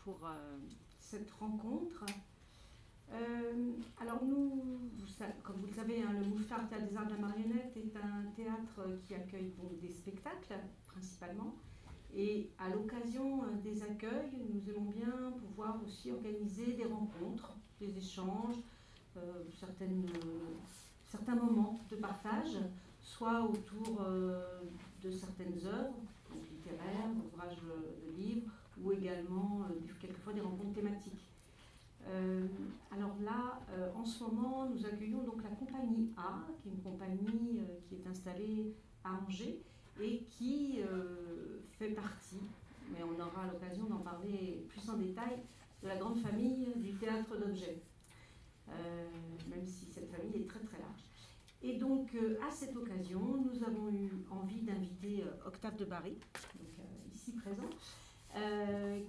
pour cette rencontre. Alors nous, comme vous le savez, hein, le Mouffetard Théâtre des Arts de la Marionnette est un théâtre qui accueille donc des spectacles principalement. Et à l'occasion des accueils, nous aimons bien pouvoir aussi organiser des rencontres, des échanges, certains moments de partage, soit autour de certaines œuvres, donc littéraires, d'ouvrages de livres, ou également quelquefois des rencontres thématiques. Alors là, en ce moment, nous accueillons donc la compagnie A, qui est une compagnie qui est installée à Angers et qui fait partie, mais on aura l'occasion d'en parler plus en détail, de la grande famille du théâtre d'objets, même si cette famille est très très large. Et donc, à cette occasion, nous avons eu envie d'inviter Octave de Barry, donc, ici présent,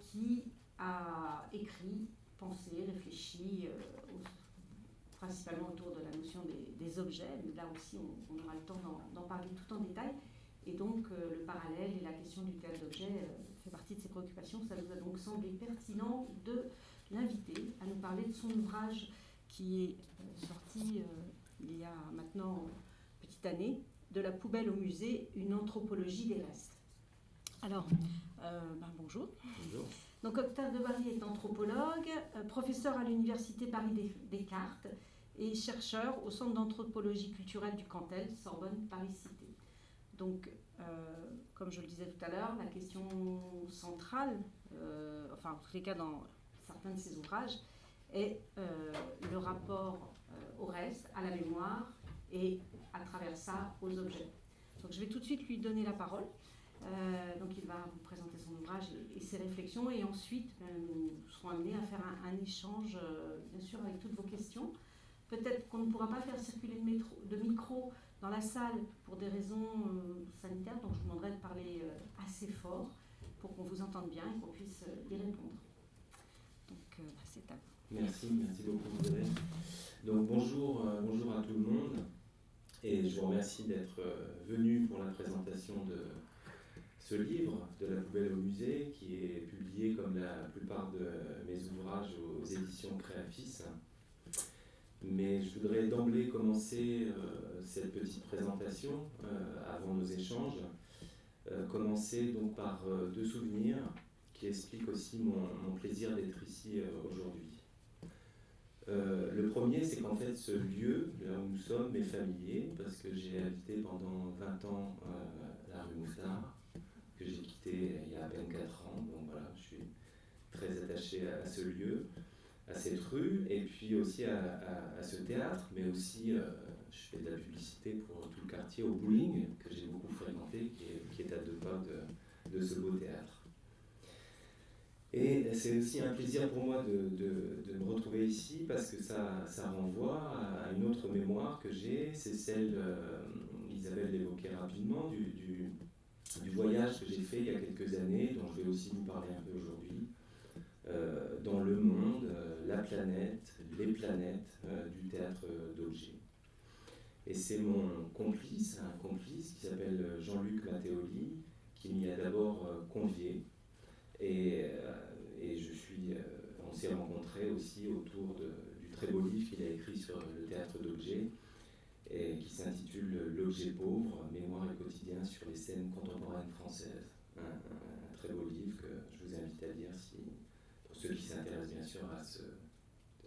qui a écrit, pensé, réfléchi, principalement autour de la notion des objets. Mais là aussi, on aura le temps d'en parler tout en détail. Et donc, le parallèle et la question du théâtre d'objets fait partie de ses préoccupations. Ça nous a donc semblé pertinent de l'inviter à nous parler de son ouvrage qui est sorti il y a maintenant une petite année, De la poubelle au musée, une anthropologie des restes. Alors, bonjour. Bonjour. Donc Octave de Barry est anthropologue, professeur à l'université Paris-Descartes et chercheur au Centre d'anthropologie culturelle du Cantel, Sorbonne, Paris-Cité. Donc, comme je le disais tout à l'heure, la question centrale, en tous les cas dans certains de ses ouvrages, est le rapport au reste, à la mémoire et à travers ça aux objets. Donc je vais tout de suite lui donner la parole. Donc il va vous présenter son ouvrage et ses réflexions, et ensuite nous serons amenés à faire un échange, bien sûr, avec toutes vos questions. Peut-être qu'on ne pourra pas faire circuler de micro dans la salle pour des raisons sanitaires, donc je vous demanderai de parler assez fort pour qu'on vous entende bien et qu'on puisse y répondre. Donc c'est à vous. Merci beaucoup Isabelle. Donc bonjour à tout le monde, et je vous remercie d'être venu pour la présentation de ce livre, De la poubelle au musée, qui est publié comme la plupart de mes ouvrages aux éditions Créafis. Mais je voudrais d'emblée commencer cette petite présentation avant nos échanges. Commencer donc par deux souvenirs qui expliquent aussi mon plaisir d'être ici aujourd'hui. Le premier, c'est qu'en fait ce lieu, là où nous sommes, est familier, parce que j'ai habité pendant 20 ans la rue Mouffetard, que j'ai quitté il y a à peine 4 ans. Donc voilà, je suis très attaché à ce lieu, à cette rue, et puis aussi à ce théâtre, mais aussi je fais de la publicité pour tout le quartier au bowling, que j'ai beaucoup fréquenté, qui est à 2 pas de ce beau théâtre. Et c'est aussi un plaisir pour moi de me retrouver ici, parce que ça renvoie à une autre mémoire que j'ai, c'est celle, Isabelle l'évoquait rapidement, du voyage que j'ai fait il y a quelques années, dont je vais aussi vous parler un peu aujourd'hui, dans le monde, la planète, les planètes du théâtre d'objets. Et c'est mon complice, un complice qui s'appelle Jean-Luc Matteoli, qui m'y a d'abord convié. Et on s'est rencontrés aussi autour du très beau livre qu'il a écrit sur le théâtre d'objets, et qui s'intitule L'objet pauvre, mémoire et quotidien sur les scènes contemporaines françaises. Un très beau livre que je vous invite à lire pour ceux qui s'intéressent bien sûr à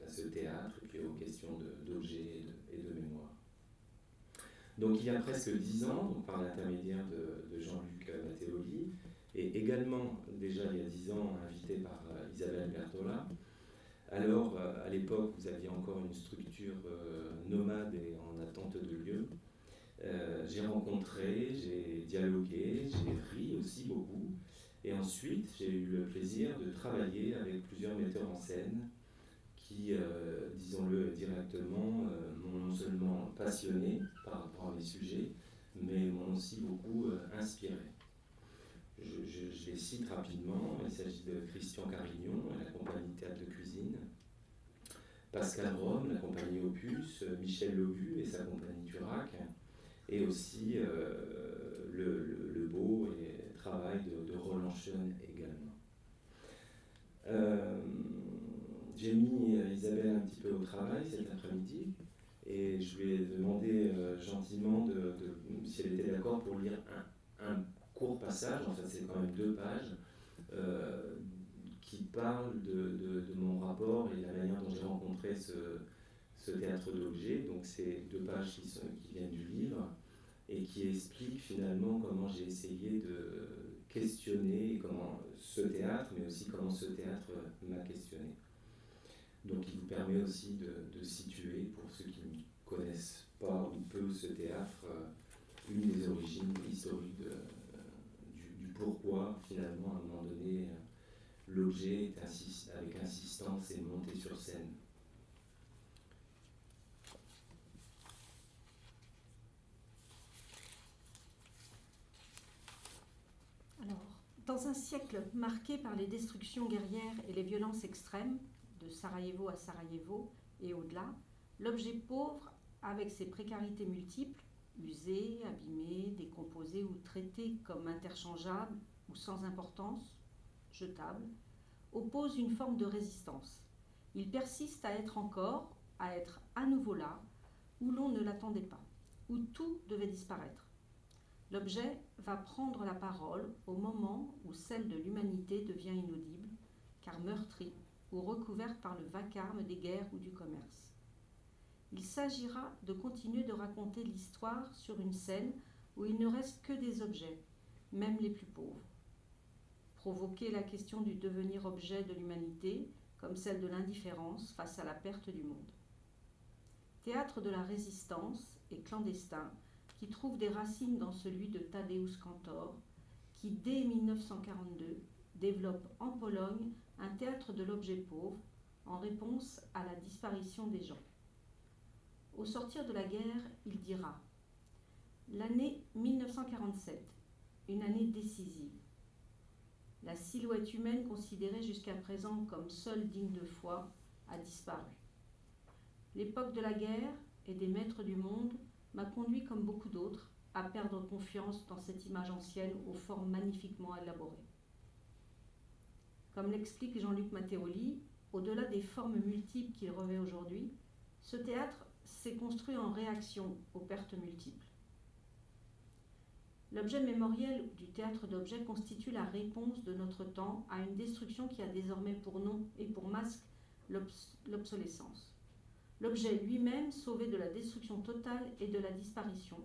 ce théâtre et puis aux questions d'objets et de mémoire. Donc il y a presque 10 ans, donc par l'intermédiaire de Jean-Luc Matteoli, et également déjà il y a 10 ans invité par Isabelle Bertola. Alors à l'époque vous aviez encore une structure nomade et en attente de lieu. J'ai rencontré, j'ai dialogué, j'ai ri aussi beaucoup, et ensuite j'ai eu le plaisir de travailler avec plusieurs metteurs en scène qui, disons-le directement, m'ont non seulement passionné par rapport à mes sujets, mais m'ont aussi beaucoup inspiré. Je les cite rapidement. Il s'agit de Christian Carignon, la compagnie Théâtre de Cuisine, Pascal Rome, la compagnie Opus, Michel Lobu et sa compagnie Turac, et aussi le beau travail de Roland Schoen également. J'ai mis Isabelle un petit peu au travail cet après-midi et je lui ai demandé gentiment si elle était d'accord pour lire un court passage, en fait c'est quand même 2 pages, qui parle de mon rapport et la manière dont j'ai rencontré ce théâtre d'objets. Donc c'est 2 pages qui viennent du livre et qui expliquent finalement comment j'ai essayé de questionner comment ce théâtre, mais aussi comment ce théâtre m'a questionné. Donc il vous permet aussi de situer, pour ceux qui ne connaissent pas ou peu ce théâtre, une des origines historiques du pourquoi finalement à un moment donné l'objet avec insistance est monté sur scène. Alors, dans un siècle marqué par les destructions guerrières et les violences extrêmes, de Sarajevo à Sarajevo et au-delà, l'objet pauvre, avec ses précarités multiples, usé, abîmé, décomposé ou traité comme interchangeable ou sans importance, jetable, oppose une forme de résistance. Il persiste à être encore, à être à nouveau là, où l'on ne l'attendait pas, où tout devait disparaître. L'objet va prendre la parole au moment où celle de l'humanité devient inaudible, car meurtrie ou recouverte par le vacarme des guerres ou du commerce. Il s'agira de continuer de raconter l'histoire sur une scène où il ne reste que des objets, même les plus pauvres. Provoquer la question du devenir objet de l'humanité, comme celle de l'indifférence face à la perte du monde. Théâtre de la résistance et clandestin, qui trouve des racines dans celui de Tadeusz Kantor, qui dès 1942 développe en Pologne un théâtre de l'objet pauvre en réponse à la disparition des gens. Au sortir de la guerre, il dira « L'année 1947, une année décisive. La silhouette humaine considérée jusqu'à présent comme seule digne de foi a disparu. L'époque de la guerre et des maîtres du monde m'a conduit, comme beaucoup d'autres, à perdre confiance dans cette image ancienne aux formes magnifiquement élaborées. Comme l'explique Jean-Luc Matteoli, au-delà des formes multiples qu'il revêt aujourd'hui, ce théâtre s'est construit en réaction aux pertes multiples. L'objet mémoriel du théâtre d'objets constitue la réponse de notre temps à une destruction qui a désormais pour nom et pour masque l'obsolescence. L'objet lui-même, sauvé de la destruction totale et de la disparition,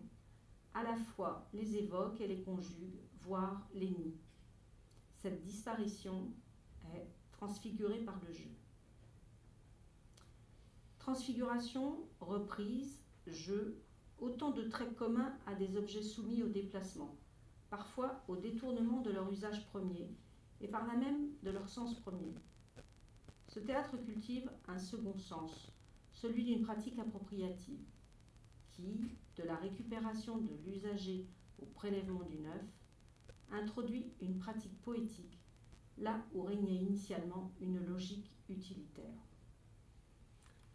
à la fois les évoque et les conjugue, voire les nie. Cette disparition est transfigurée par le jeu. Transfiguration, reprise, jeu, autant de traits communs à des objets soumis au déplacement, parfois au détournement de leur usage premier, et par là même de leur sens premier. Ce théâtre cultive un second sens, celui d'une pratique appropriative, qui, de la récupération de l'usager au prélèvement du neuf, introduit une pratique poétique, là où régnait initialement une logique utilitaire.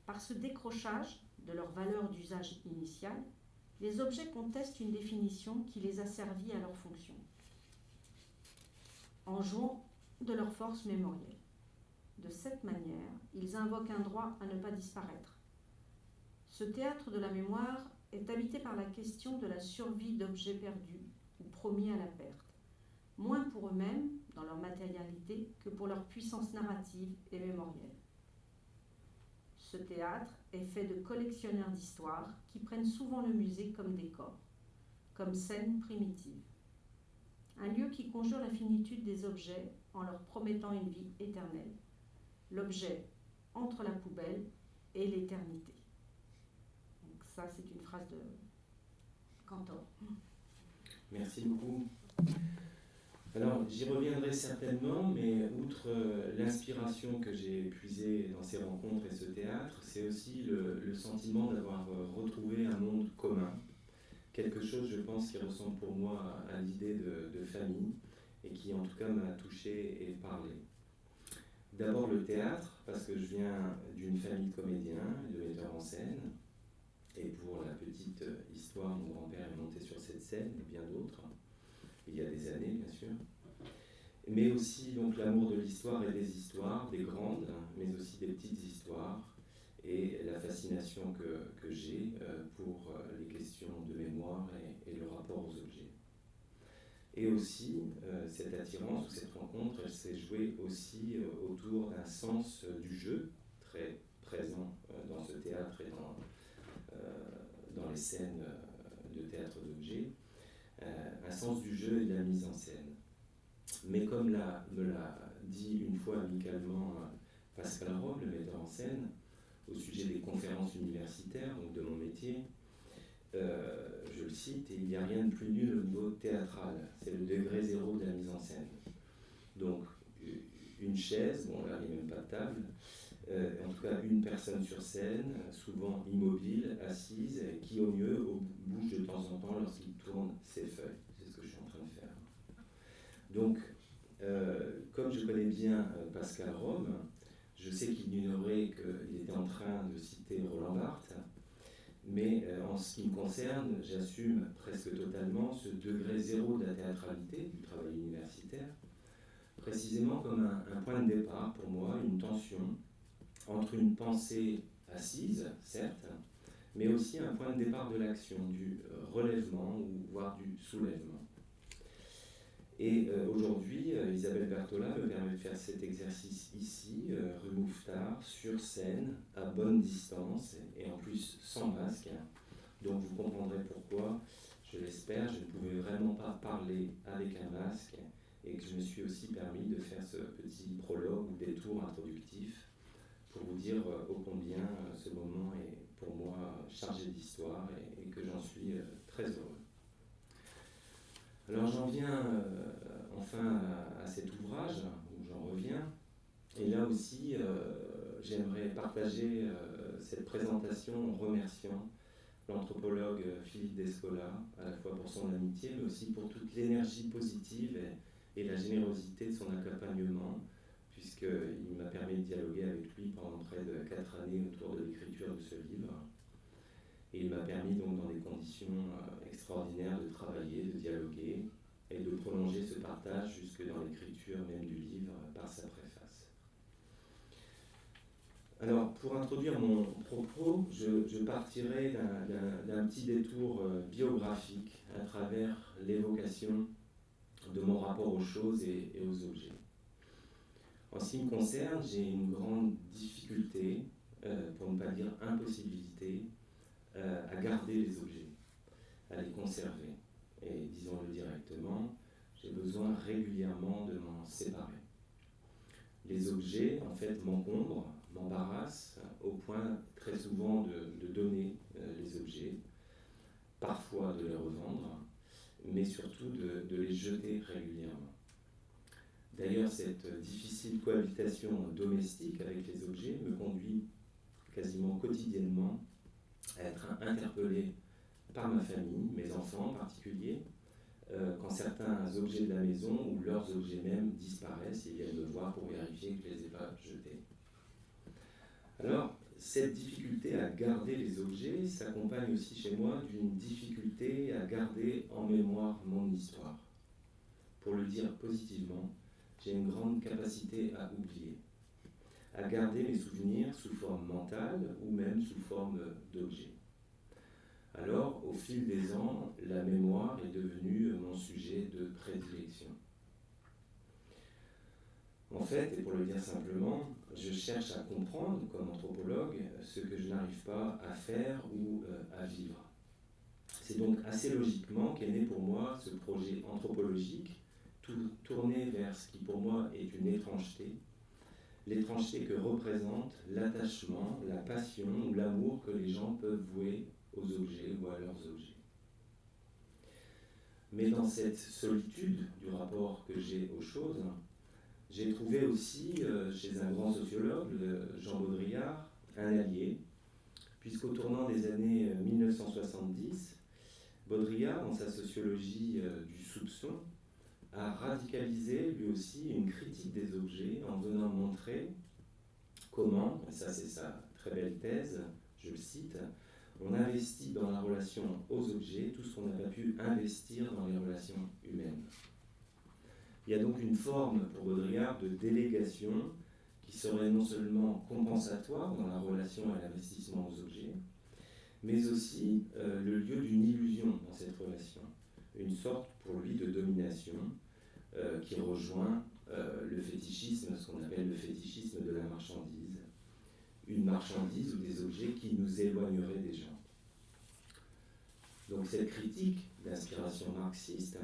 Par ce décrochage de leur valeur d'usage initial, les objets contestent une définition qui les a servis à leur fonction, en jouant de leur force mémorielle. De cette manière, ils invoquent un droit à ne pas disparaître. Ce théâtre de la mémoire est habité par la question de la survie d'objets perdus ou promis à la perte, moins pour eux-mêmes, dans leur matérialité, que pour leur puissance narrative et mémorielle. Ce théâtre est fait de collectionneurs d'histoires qui prennent souvent le musée comme décor, comme scène primitive. Un lieu qui conjure la finitude des objets en leur promettant une vie éternelle. L'objet entre la poubelle et l'éternité. Donc ça, c'est une phrase de Kantor. Merci beaucoup. Alors, j'y reviendrai certainement, mais outre l'inspiration que j'ai puisée dans ces rencontres et ce théâtre, c'est aussi le sentiment d'avoir retrouvé un monde commun. Quelque chose, je pense, qui ressemble pour moi à l'idée de famille et qui, en tout cas, m'a touché et parlé. D'abord le théâtre, parce que je viens d'une famille de comédiens et de metteurs en scène. Et pour la petite histoire, mon grand-père est monté sur cette scène, et bien d'autres, il y a des années, bien sûr. mais aussi donc l'amour de l'histoire et des histoires, des grandes, mais aussi des petites histoires, et la fascination que j'ai pour les questions de mémoire et le rapport aux objets. Et aussi, cette attirance ou cette rencontre, elle s'est jouée aussi autour d'un sens du jeu, très présent dans ce théâtre et dans les scènes de théâtre d'objets, un sens du jeu et de la mise en scène. Mais comme me l'a dit une fois amicalement Pascal Rome, le metteur en scène, au sujet des conférences universitaires, donc de mon métier, je le cite, et il n'y a rien de plus nul au niveau théâtral, c'est le degré zéro de la mise en scène. Donc, une chaise, bon là il n'y a même pas de table, en tout cas une personne sur scène, souvent immobile, assise, qui au mieux bouge de temps en temps lorsqu'il tourne ses feuilles. C'est ce que je suis en train de faire. Donc, comme je connais bien Pascal Rome, je sais qu'il ignorait qu'il était en train de citer Roland Barthes, mais en ce qui me concerne, j'assume presque totalement ce degré zéro de la théâtralité, du travail universitaire, précisément comme un point de départ pour moi, une tension entre une pensée assise, certes, mais aussi un point de départ de l'action, du relèvement ou voire du soulèvement. Et aujourd'hui, Isabelle Berthola me permet de faire cet exercice ici, rue Mouffetard, sur scène, à bonne distance, et en plus sans masque. Donc vous comprendrez pourquoi, je l'espère, je ne pouvais vraiment pas parler avec un masque, et que je me suis aussi permis de faire ce petit prologue ou détour introductif pour vous dire ô combien ce moment est pour moi chargé d'histoire et que j'en suis très heureux. Alors j'en viens enfin à cet ouvrage, où j'en reviens, et là aussi j'aimerais partager cette présentation en remerciant l'anthropologue Philippe Descola, à la fois pour son amitié, mais aussi pour toute l'énergie positive et la générosité de son accompagnement, puisqu'il m'a permis de dialoguer avec lui pendant près de 4 années autour de l'écriture de ce livre. Et il m'a permis donc dans des conditions extraordinaires de travailler, de dialoguer et de prolonger ce partage jusque dans l'écriture même du livre par sa préface. Alors, pour introduire mon propos, je partirai d'un petit détour biographique à travers l'évocation de mon rapport aux choses et aux objets. En ce qui me concerne, j'ai une grande difficulté, pour ne pas dire impossibilité, à garder les objets, à les conserver. Et disons-le directement, j'ai besoin régulièrement de m'en séparer. Les objets, en fait, m'encombrent, m'embarrassent, au point très souvent de donner les objets, parfois de les revendre, mais surtout de les jeter régulièrement. D'ailleurs, cette difficile cohabitation domestique avec les objets me conduit quasiment quotidiennement à être interpellé par ma famille, mes enfants en particulier, quand certains objets de la maison ou leurs objets même disparaissent et viennent me voir pour vérifier que je ne les ai pas jetés. Alors, cette difficulté à garder les objets s'accompagne aussi chez moi d'une difficulté à garder en mémoire mon histoire. Pour le dire positivement, j'ai une grande capacité à oublier, à garder mes souvenirs sous forme mentale ou même sous forme d'objets. Alors, au fil des ans, la mémoire est devenue mon sujet de prédilection. En fait, et pour le dire simplement, je cherche à comprendre, comme anthropologue, ce que je n'arrive pas à faire ou à vivre. C'est donc assez logiquement qu'est né pour moi ce projet anthropologique, tourné vers ce qui pour moi est une étrangeté, l'étrangeté que représente l'attachement, la passion ou l'amour que les gens peuvent vouer aux objets ou à leurs objets. Mais dans cette solitude du rapport que j'ai aux choses, j'ai trouvé aussi chez un grand sociologue, Jean Baudrillard, un allié, puisqu'au tournant des années 1970, Baudrillard, dans sa sociologie du soupçon, a radicalisé lui aussi une critique des objets en venant montrer comment, et ça c'est sa très belle thèse, je le cite, on investit dans la relation aux objets tout ce qu'on n'a pas pu investir dans les relations humaines. Il y a donc une forme pour Baudrillard de délégation qui serait non seulement compensatoire dans la relation à l'investissement aux objets, mais aussi le lieu d'une illusion dans cette relation, une sorte pour lui de domination qui rejoint le fétichisme, ce qu'on appelle le fétichisme de la marchandise, une marchandise ou des objets qui nous éloigneraient des gens. Donc cette critique d'inspiration marxiste,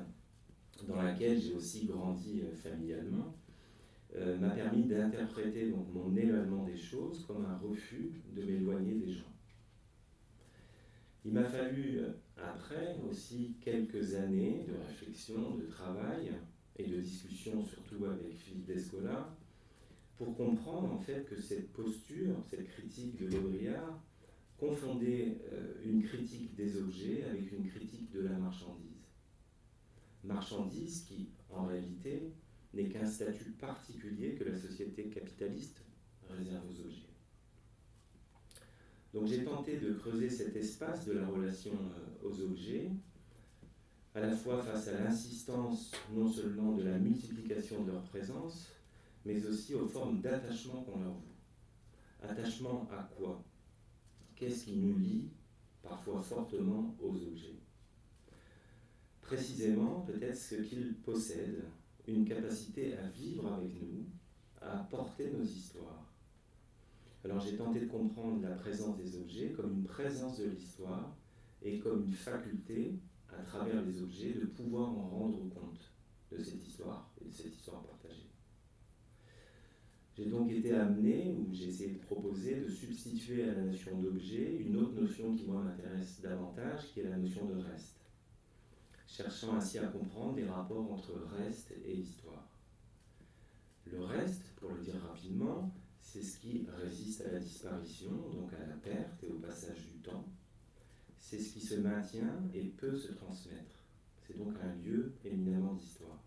dans laquelle j'ai aussi grandi familialement, m'a permis d'interpréter donc mon éloignement des choses comme un refus de m'éloigner des gens. Il m'a fallu après aussi quelques années de réflexion, de travail et de discussion, surtout avec Philippe Descola, pour comprendre en fait que cette posture, cette critique de Baudrillard, confondait une critique des objets avec une critique de la marchandise. Marchandise qui, en réalité, n'est qu'un statut particulier que la société capitaliste réserve aux objets. Donc j'ai tenté de creuser cet espace de la relation aux objets, à la fois face à l'insistance non seulement de la multiplication de leur présence, mais aussi aux formes d'attachement qu'on leur voue. Attachement à quoi ? Qu'est-ce qui nous lie parfois fortement aux objets ? Précisément, peut-être ce qu'ils possèdent, une capacité à vivre avec nous, à porter nos histoires. Alors j'ai tenté de comprendre la présence des objets comme une présence de l'histoire et comme une faculté, à travers les objets, de pouvoir en rendre compte de cette histoire et de cette histoire partagée. J'ai donc été amené, ou j'ai essayé de proposer, de substituer à la notion d'objet une autre notion qui, moi, m'intéresse davantage, qui est la notion de reste, cherchant ainsi à comprendre les rapports entre reste et histoire. Le reste, pour le dire rapidement, c'est ce qui résiste à la disparition, donc à la perte et au passage du temps. C'est ce qui se maintient et peut se transmettre. C'est donc un lieu éminemment d'histoire.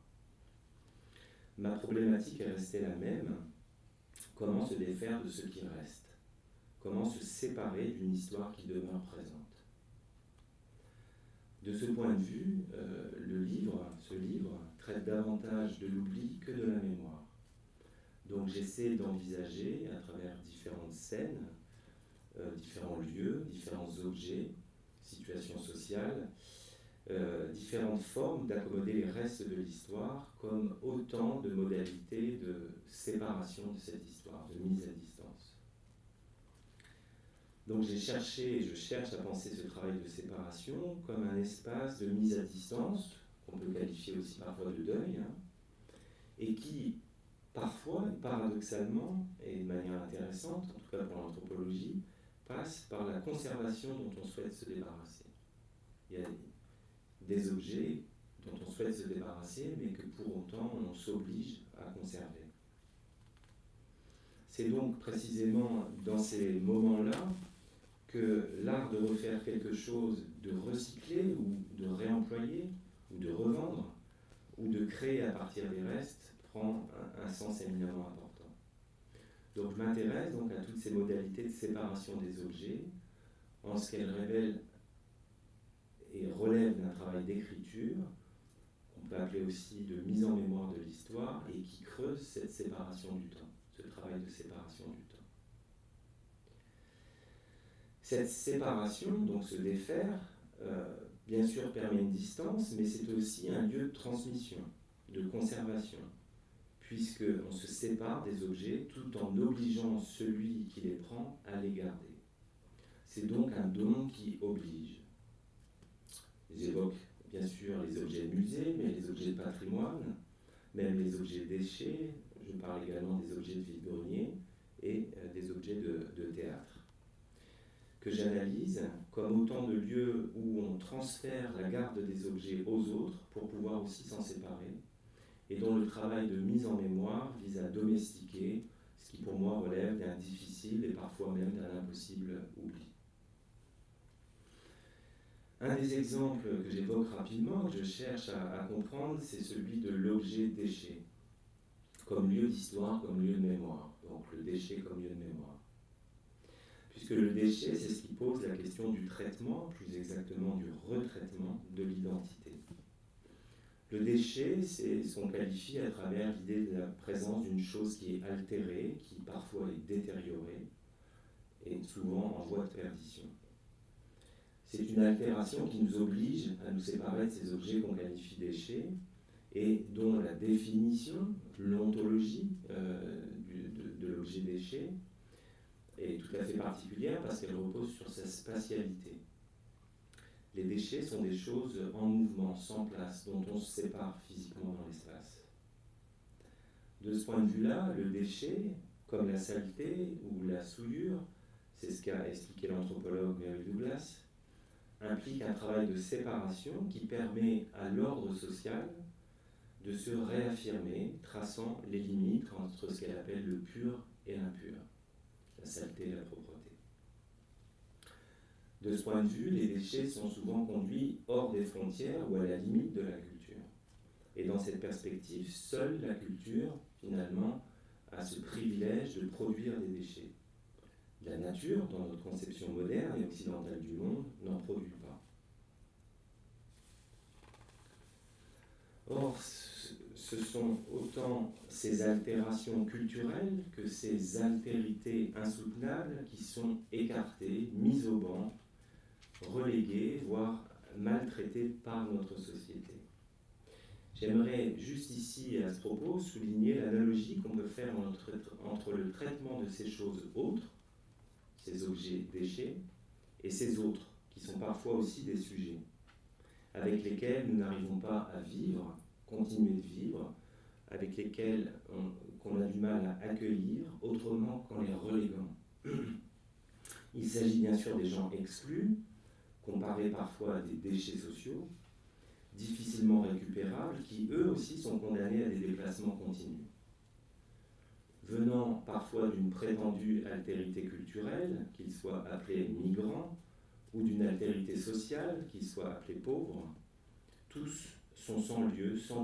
Ma problématique est restée la même. Comment se défaire de ce qui reste ? Comment se séparer d'une histoire qui demeure présente ? De ce point de vue, ce livre traite davantage de l'oubli que de la mémoire. Donc j'essaie d'envisager à travers différentes scènes, différents lieux, différents objets, situations sociales, différentes formes d'accommoder les restes de l'histoire comme autant de modalités de séparation de cette histoire, de mise à distance. Donc j'ai cherché et je cherche à penser ce travail de séparation comme un espace de mise à distance, qu'on peut qualifier aussi parfois de deuil, et qui, parfois, paradoxalement, et de manière intéressante, en tout cas pour l'anthropologie, passe par la conservation dont on souhaite se débarrasser. Il y a des objets dont on souhaite se débarrasser, mais que pour autant on s'oblige à conserver. C'est donc précisément dans ces moments-là que l'art de refaire quelque chose, de recycler ou de réemployer ou de revendre ou de créer à partir des restes prend un sens éminemment important. Donc je m'intéresse donc à toutes ces modalités de séparation des objets en ce qu'elles révèlent et relèvent d'un travail d'écriture, qu'on peut appeler aussi de mise en mémoire de l'histoire, et qui creuse cette séparation du temps, ce travail de séparation du temps. Cette séparation, donc se défaire, bien sûr permet une distance, mais c'est aussi un lieu de transmission, de conservation, puisqu'on se sépare des objets tout en obligeant celui qui les prend à les garder. C'est donc un don qui oblige. J'évoque bien sûr les objets de musée, mais les objets de patrimoine, même les objets déchets, je parle également des objets de vide-grenier et des objets de théâtre, que j'analyse comme autant de lieux où on transfère la garde des objets aux autres pour pouvoir aussi s'en séparer, et dont le travail de mise en mémoire vise à domestiquer ce qui pour moi relève d'un difficile et parfois même d'un impossible oubli. Un des exemples que j'évoque rapidement, que je cherche à comprendre, c'est celui de l'objet déchet, comme lieu d'histoire, comme lieu de mémoire. Donc le déchet comme lieu de mémoire. Puisque le déchet, c'est ce qui pose la question du traitement, plus exactement du retraitement de l'identité. Le déchet, c'est ce qu'on qualifie à travers l'idée de la présence d'une chose qui est altérée, qui parfois est détériorée, et souvent en voie de perdition. C'est une altération qui nous oblige à nous séparer de ces objets qu'on qualifie déchets, et dont la définition, l'ontologie de l'objet déchet est tout à fait particulière parce qu'elle repose sur sa spatialité. Les déchets sont des choses en mouvement, sans place, dont on se sépare physiquement dans l'espace. De ce point de vue-là, le déchet, comme la saleté ou la souillure, c'est ce qu'a expliqué l'anthropologue Mary Douglas, implique un travail de séparation qui permet à l'ordre social de se réaffirmer, traçant les limites entre ce qu'elle appelle le pur et l'impur, la saleté et la propreté. De ce point de vue, les déchets sont souvent conduits hors des frontières ou à la limite de la culture. Et dans cette perspective, seule la culture, finalement, a ce privilège de produire des déchets. La nature, dans notre conception moderne et occidentale du monde, n'en produit pas. Or, ce sont autant ces altérations culturelles que ces altérités insoutenables qui sont écartées, mises au banc, reléguées, voire maltraitées par notre société. J'aimerais juste ici, à ce propos, souligner l'analogie qu'on peut faire entre le traitement de ces choses autres, ces objets déchets, et ces autres, qui sont parfois aussi des sujets, avec lesquels nous n'arrivons pas à vivre, continuer de vivre, avec lesquels qu'on a du mal à accueillir, autrement qu'en les reléguant. Il s'agit bien sûr des gens exclus, comparés parfois à des déchets sociaux, difficilement récupérables, qui eux aussi sont condamnés à des déplacements continus. Venant parfois d'une prétendue altérité culturelle, qu'ils soient appelés migrants, ou d'une altérité sociale, qu'ils soient appelés pauvres, tous sont sans lieu, sans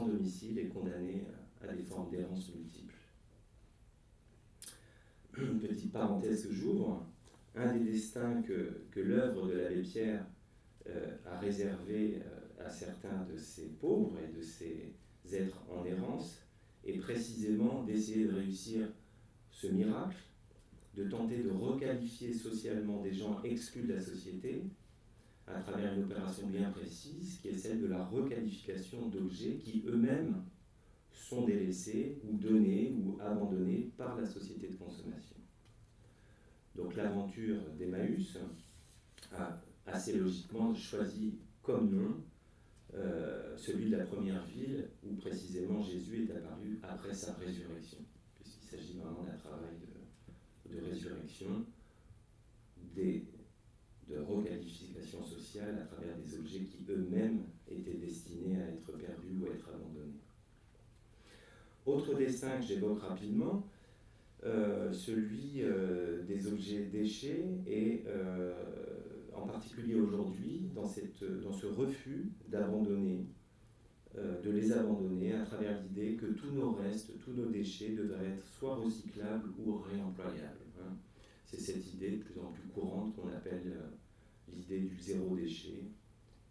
domicile et condamnés à des formes d'errance multiples. Une petite parenthèse que j'ouvre, un des destins que l'œuvre de l'abbé Pierre a réservé à certains de ces pauvres et de ces êtres en errance est précisément d'essayer de réussir ce miracle, de tenter de requalifier socialement des gens exclus de la société à travers une opération bien précise qui est celle de la requalification d'objets qui eux-mêmes sont délaissés ou donnés ou abandonnés par la société de consommation. Donc l'aventure d'Emmaüs a assez logiquement choisi comme nom celui de la première ville où précisément Jésus est apparu après sa résurrection, puisqu'il s'agit vraiment d'un travail de résurrection, de requalification sociale à travers des objets qui eux-mêmes étaient destinés à être perdus ou à être abandonnés. Autre dessin que j'évoque rapidement, celui des objets déchets et en particulier aujourd'hui dans ce refus d'abandonner, de les abandonner à travers l'idée que tous nos restes, tous nos déchets devraient être soit recyclables ou réemployables. C'est cette idée de plus en plus courante qu'on appelle l'idée du zéro déchet,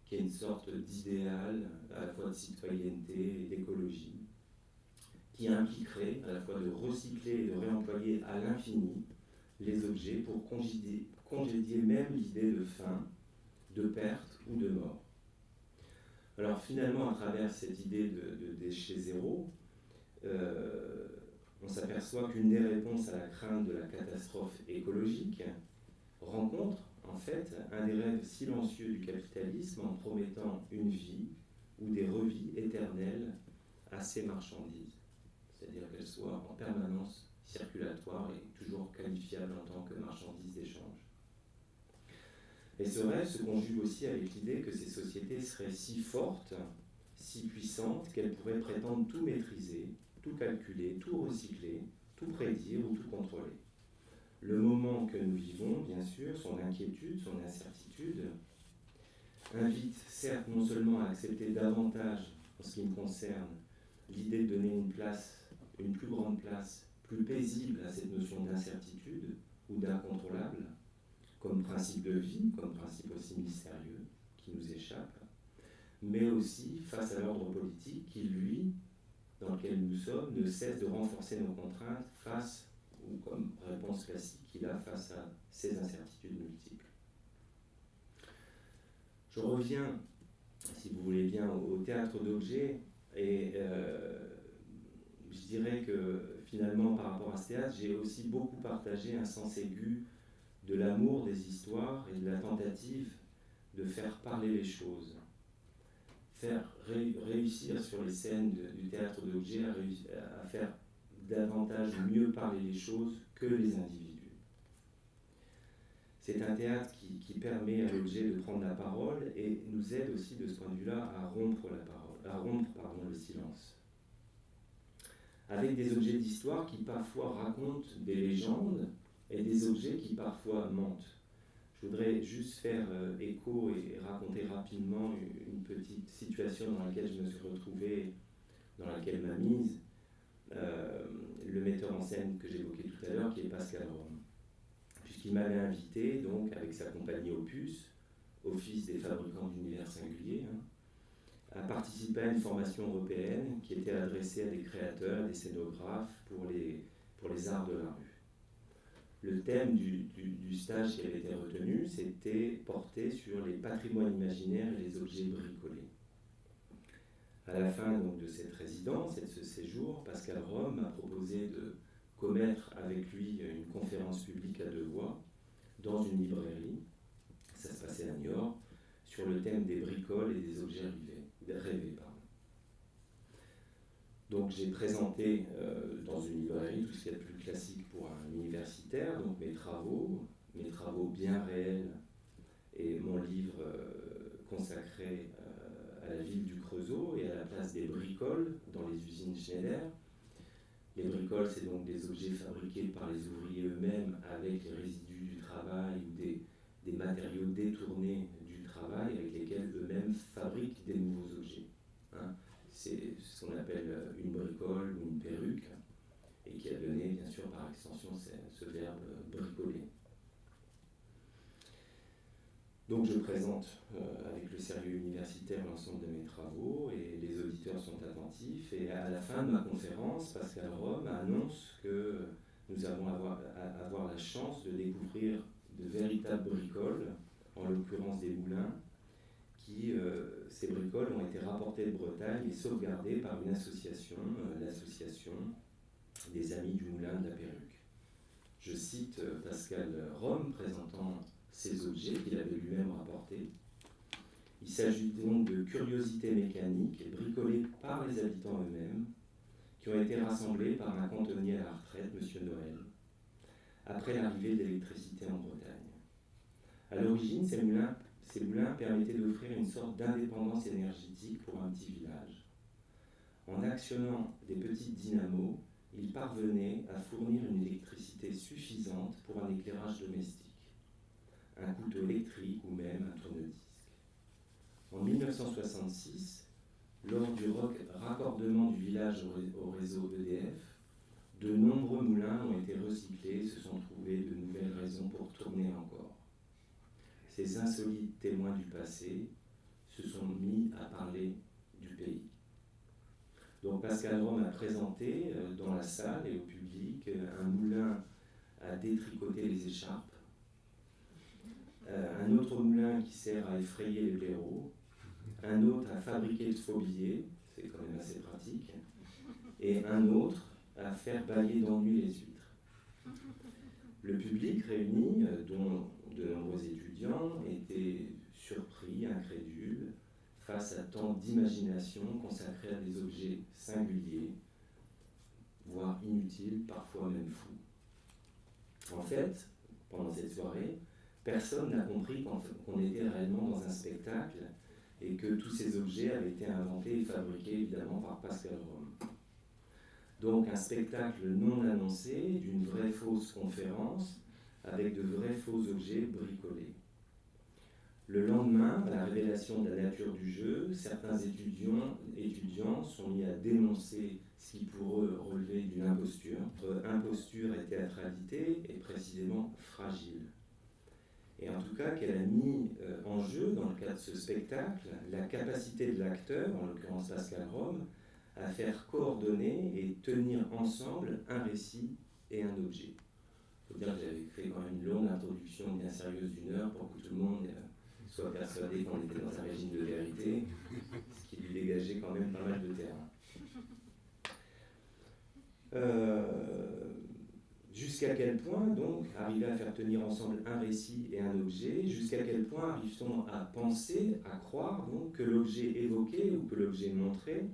qui est une sorte d'idéal à la fois de citoyenneté et d'écologie, qui impliquerait à la fois de recycler et de réemployer à l'infini les objets pour congédier même l'idée de fin, de perte ou de mort. Alors finalement, à travers cette idée de déchet zéro, on s'aperçoit qu'une des réponses à la crainte de la catastrophe écologique rencontre en fait un des rêves silencieux du capitalisme en promettant une vie ou des revies éternelles à ces marchandises, c'est-à-dire qu'elles soient en permanence circulatoires et toujours qualifiables en tant que marchandises d'échange. Et ce rêve se conjugue aussi avec l'idée que ces sociétés seraient si fortes, si puissantes, qu'elles pourraient prétendre tout maîtriser, tout calculer, tout recycler, tout prédire ou tout contrôler. Le moment que nous vivons, bien sûr, son inquiétude, son incertitude, invite certes non seulement à accepter davantage, en ce qui me concerne, l'idée de donner une plus grande place, plus paisible à cette notion d'incertitude ou d'incontrôlable, comme principe de vie, comme principe aussi mystérieux, qui nous échappe, mais aussi face à l'ordre politique qui, lui, dans lequel nous sommes, ne cesse de renforcer nos contraintes face, ou comme réponse classique qu'il a face à ces incertitudes multiples. Je reviens, si vous voulez bien, au théâtre d'objets, et je dirais que finalement, par rapport à ce théâtre, j'ai aussi beaucoup partagé un sens aigu de l'amour des histoires et de la tentative de faire parler les choses. Réussir sur les scènes du théâtre d'objets à faire davantage mieux parler les choses que les individus. C'est un théâtre qui permet à l'objet de prendre la parole et nous aide aussi de ce point de vue-là à rompre le silence. Avec des objets d'histoire qui parfois racontent des légendes et des objets qui parfois mentent. Je voudrais juste faire écho et raconter rapidement une petite situation dans laquelle je me suis retrouvé, dans laquelle m'a mise le metteur en scène que j'évoquais tout à l'heure, qui est Pascal Rome. Puisqu'il m'avait invité, donc, avec sa compagnie Opus, Office des fabricants d'univers singuliers, à participer à une formation européenne qui était adressée à des créateurs, des scénographes pour les arts de la rue. Le thème du stage qui avait été retenu, c'était porté sur les patrimoines imaginaires et les objets bricolés. À la fin donc, de cette résidence et de ce séjour, Pascal Rome m'a proposé de commettre avec lui une conférence publique à 2 voix dans une librairie, ça se passait à Niort, sur le thème des bricoles et des objets rêvés. Donc j'ai présenté dans une librairie tout ce qu'il y a de plus classique pour un universitaire, donc mes travaux bien réels et mon livre consacré à la ville du Creusot et à la place des bricoles dans les usines Schneider. Les bricoles, c'est donc des objets fabriqués par les ouvriers eux-mêmes avec les résidus du travail ou des matériaux détournés du travail avec lesquels eux-mêmes fabriquent des nouveaux objets. C'est ce qu'on appelle une bricole ou une perruque, et qui a donné, bien sûr, par extension, ce verbe bricoler. Donc je présente avec le sérieux universitaire l'ensemble de mes travaux, et les auditeurs sont attentifs, et à la fin de ma conférence, Pascal Rome annonce que nous allons avoir la chance de découvrir de véritables bricoles, en l'occurrence des moulins, ces bricoles ont été rapportées de Bretagne et sauvegardées par une association, l'association des Amis du Moulin de la Perruque. Je cite Pascal Rome présentant ces objets qu'il avait lui-même rapportés. Il s'agit donc de curiosités mécaniques bricolées par les habitants eux-mêmes, qui ont été rassemblées par un cantonnier à la retraite, M. Noël, après l'arrivée de l'électricité en Bretagne. À l'origine, ces moulins permettaient d'offrir une sorte d'indépendance énergétique pour un petit village. En actionnant des petites dynamos, ils parvenaient à fournir une électricité suffisante pour un éclairage domestique, un couteau électrique ou même un tourne-disque. En 1966, lors du raccordement du village au réseau EDF, de nombreux moulins ont été recyclés et se sont trouvés de nouvelles raisons pour tourner encore. Ces insolites témoins du passé se sont mis à parler du pays. Donc Pascal Rome a présenté dans la salle et au public un moulin à détricoter les écharpes, un autre moulin qui sert à effrayer les blaireaux, un autre à fabriquer de faux billets, c'est quand même assez pratique, et un autre à faire bâiller d'ennui les huîtres. Le public réuni, dont de nombreux étudiants, étaient surpris, incrédules, face à tant d'imagination consacrée à des objets singuliers, voire inutiles, parfois même fous. En fait, pendant cette soirée, personne n'a compris qu'on était réellement dans un spectacle et que tous ces objets avaient été inventés et fabriqués évidemment par Pascal Rome. Donc un spectacle non annoncé d'une vraie fausse conférence avec de vrais faux objets bricolés. Le lendemain, à la révélation de la nature du jeu, certains étudiants sont mis à dénoncer ce qui pour eux relevait d'une imposture. Imposture et théâtralité est précisément fragile. et en tout cas qu'elle a mis en jeu, dans le cadre de ce spectacle, la capacité de l'acteur, en l'occurrence Pascal Rome, à faire coordonner et tenir ensemble un récit et un objet. Il faut dire que j'avais fait quand même une longue introduction bien sérieuse d'1 heure pour que tout le monde soit persuadé qu'on était dans un régime de vérité, ce qui lui dégageait quand même pas mal de terrain. Jusqu'à quel point, donc, arriver à faire tenir ensemble un récit et un objet, jusqu'à quel point arrive-t-on à penser, à croire, donc, que l'objet évoqué ou que l'objet montré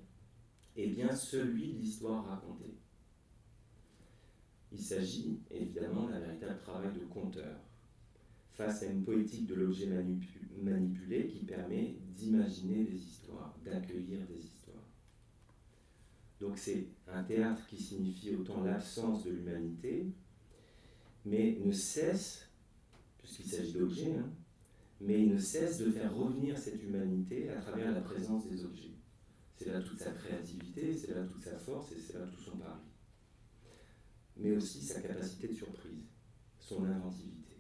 est bien celui de l'histoire racontée. Il s'agit évidemment d'un véritable travail de conteur, face à une poétique de l'objet manipulé qui permet d'imaginer des histoires, d'accueillir des histoires. Donc c'est un théâtre qui signifie autant l'absence de l'humanité, mais ne cesse, puisqu'il s'agit d'objets, mais il ne cesse de faire revenir cette humanité à travers la présence des objets. C'est là toute sa créativité, c'est là toute sa force et c'est là tout son pari. Mais aussi sa capacité de surprise, son inventivité.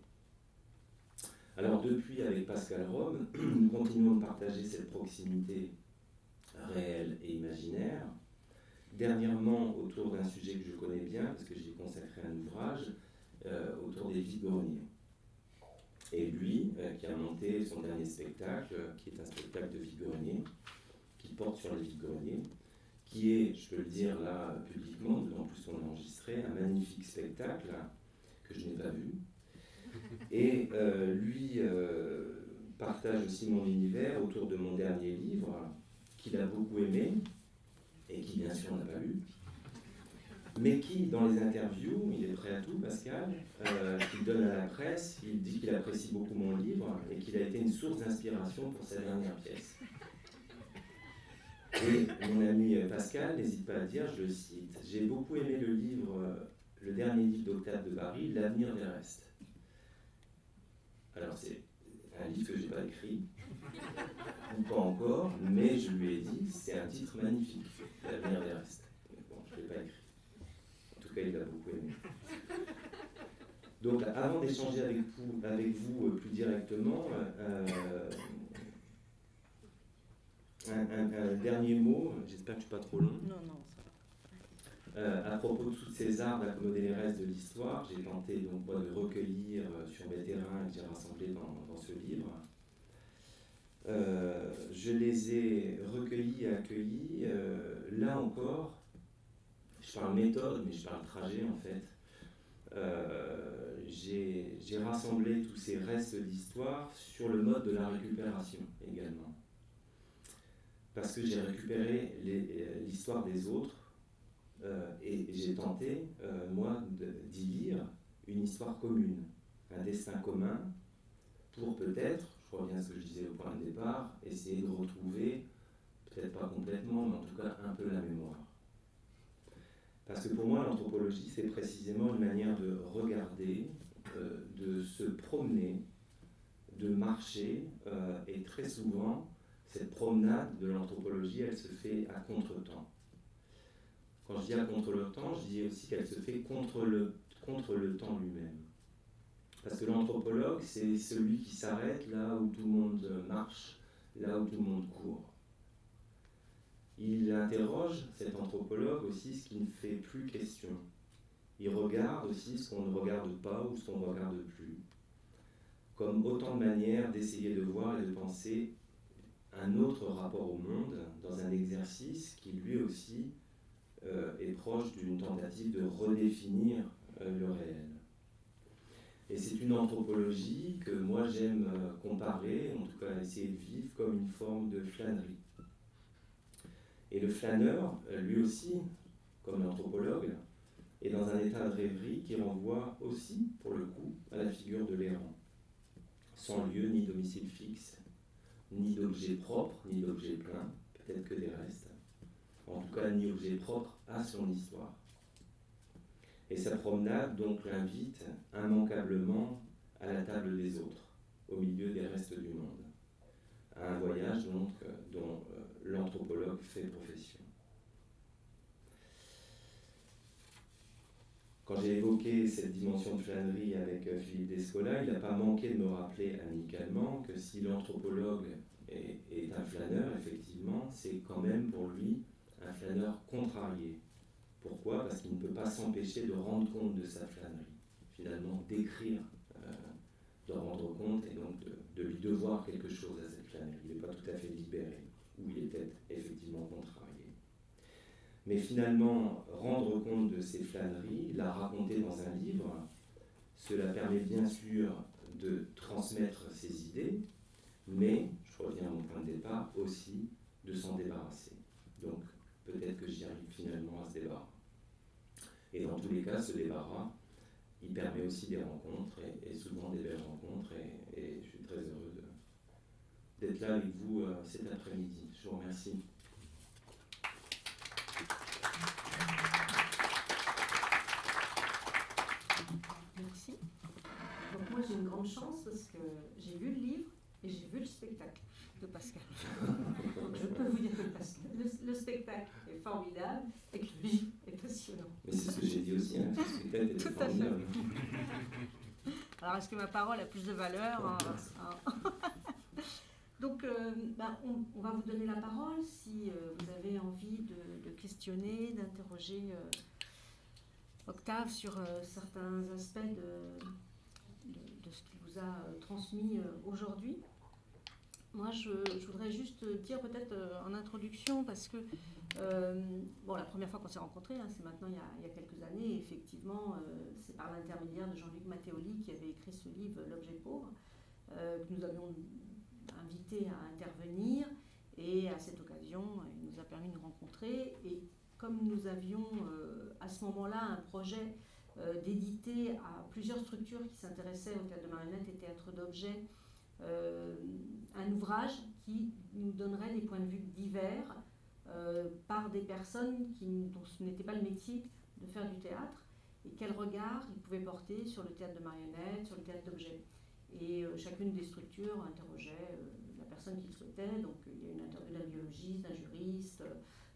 Alors depuis, avec Pascal Rome, nous continuons de partager cette proximité réelle et imaginaire. Dernièrement, autour d'un sujet que je connais bien, parce que j'y ai consacré un ouvrage, autour des vide-greniers. Et lui, qui a monté son dernier spectacle, qui est un spectacle de vide-greniers, qui porte sur les vide-greniers, qui est, je peux le dire là publiquement, d'autant plus qu'on a enregistré, un magnifique spectacle que je n'ai pas vu. Et lui partage aussi mon univers autour de mon dernier livre, qu'il a beaucoup aimé, et qui bien sûr n'a pas lu, mais qui, dans les interviews, il est prêt à tout, Pascal, qu'il donne à la presse, il dit qu'il apprécie beaucoup mon livre, et qu'il a été une source d'inspiration pour sa dernière pièce. Et mon ami Pascal n'hésite pas à dire, je le cite, « J'ai beaucoup aimé le livre, le dernier livre d'Octave de Barry, L'avenir des restes. » Alors c'est un livre que je n'ai pas écrit, ou pas encore, mais je lui ai dit, c'est un titre magnifique, L'avenir des restes. Mais bon, je ne l'ai pas écrit. En tout cas, il l'a beaucoup aimé. Donc, avant d'échanger avec vous plus directement, un dernier mot, j'espère que je ne suis pas trop long. Non, ça va. À propos de tous ces arts d'accommoder les restes de l'histoire, j'ai tenté donc moi de recueillir sur mes terrains que j'ai rassemblés dans ce livre. Je les ai recueillis et accueillis, là encore, je parle méthode, mais je parle trajet en fait. J'ai rassemblé tous ces restes d'histoire sur le mode de la récupération également. Parce que j'ai récupéré l'histoire des autres et j'ai tenté, moi, d'y lire une histoire commune, un destin commun, pour peut-être, je reviens à ce que je disais au point de départ, essayer de retrouver, peut-être pas complètement, mais en tout cas un peu la mémoire. Parce que pour moi, l'anthropologie, c'est précisément une manière de regarder, de se promener, de marcher, et très souvent, cette promenade de l'anthropologie, elle se fait à contre-temps. Quand je dis à contre-temps, je dis aussi qu'elle se fait contre le temps lui-même. Parce que l'anthropologue, c'est celui qui s'arrête là où tout le monde marche, là où tout le monde court. Il interroge, cet anthropologue, aussi ce qui ne fait plus question. Il regarde aussi ce qu'on ne regarde pas ou ce qu'on ne regarde plus. Comme autant de manières d'essayer de voir et de penser un autre rapport au monde dans un exercice qui lui aussi est proche d'une tentative de redéfinir le réel. Et c'est une anthropologie que moi j'aime comparer, en tout cas essayer de vivre comme une forme de flânerie. Et le flâneur, lui aussi, comme l'anthropologue, est dans un état de rêverie qui renvoie aussi, pour le coup, à la figure de l'errant, sans lieu ni domicile fixe, ni d'objet propre, ni d'objet plein, peut-être que des restes, en tout cas ni objet propre à son histoire. Et sa promenade donc l'invite immanquablement à la table des autres, au milieu des restes du monde, à un voyage donc dont l'anthropologue fait profession. quand j'ai évoqué cette dimension de flânerie avec Philippe Descola, il n'a pas manqué de me rappeler amicalement que si l'anthropologue est un flâneur, effectivement, c'est quand même pour lui un flâneur contrarié. Pourquoi ? Parce qu'il ne peut pas s'empêcher de rendre compte de sa flânerie, finalement d'écrire, de rendre compte et donc de lui devoir quelque chose à cette flânerie. Il n'est pas tout à fait libéré, ou il est peut-être effectivement contrarié. Mais finalement, rendre compte de ces flâneries, la raconter dans un livre, cela permet bien sûr de transmettre ses idées, mais, je reviens à mon point de départ, aussi de s'en débarrasser. Donc, peut-être que j'y arrive finalement à ce débarras. Et dans tous les cas, ce débarras, il permet aussi des rencontres, et souvent des belles rencontres, et je suis très heureux d'être là avec vous cet après-midi. Je vous remercie. Merci. Donc moi j'ai une grande chance parce que j'ai vu le livre et j'ai vu le spectacle de Pascal. Donc je peux vous dire que le spectacle est formidable et que le livre est passionnant. Mais c'est ce que j'ai dit aussi, hein, le spectacle était formidable. Alors est-ce que ma parole a plus de valeur Donc on va vous donner la parole si vous avez envie de questionner, d'interroger Octave sur certains aspects de ce qu'il vous a transmis aujourd'hui. Moi, je voudrais juste dire peut-être en introduction, parce que la première fois qu'on s'est rencontrés, c'est maintenant il y a quelques années, et effectivement, c'est par l'intermédiaire de Jean-Luc Matteoli qui avait écrit ce livre, L'objet pauvre, que nous avions invité à intervenir, et à cette occasion, il nous a permis de nous rencontrer, et comme nous avions à ce moment-là un projet d'éditer à plusieurs structures qui s'intéressaient au théâtre de marionnettes et théâtre d'objets, un ouvrage qui nous donnerait des points de vue divers par des personnes dont ce n'était pas le métier de faire du théâtre, et quel regard ils pouvaient porter sur le théâtre de marionnettes, sur le théâtre d'objets. Et chacune des structures interrogeait la personne qui le souhaitait. Donc il y a une interview d'un biologiste, d'un juriste,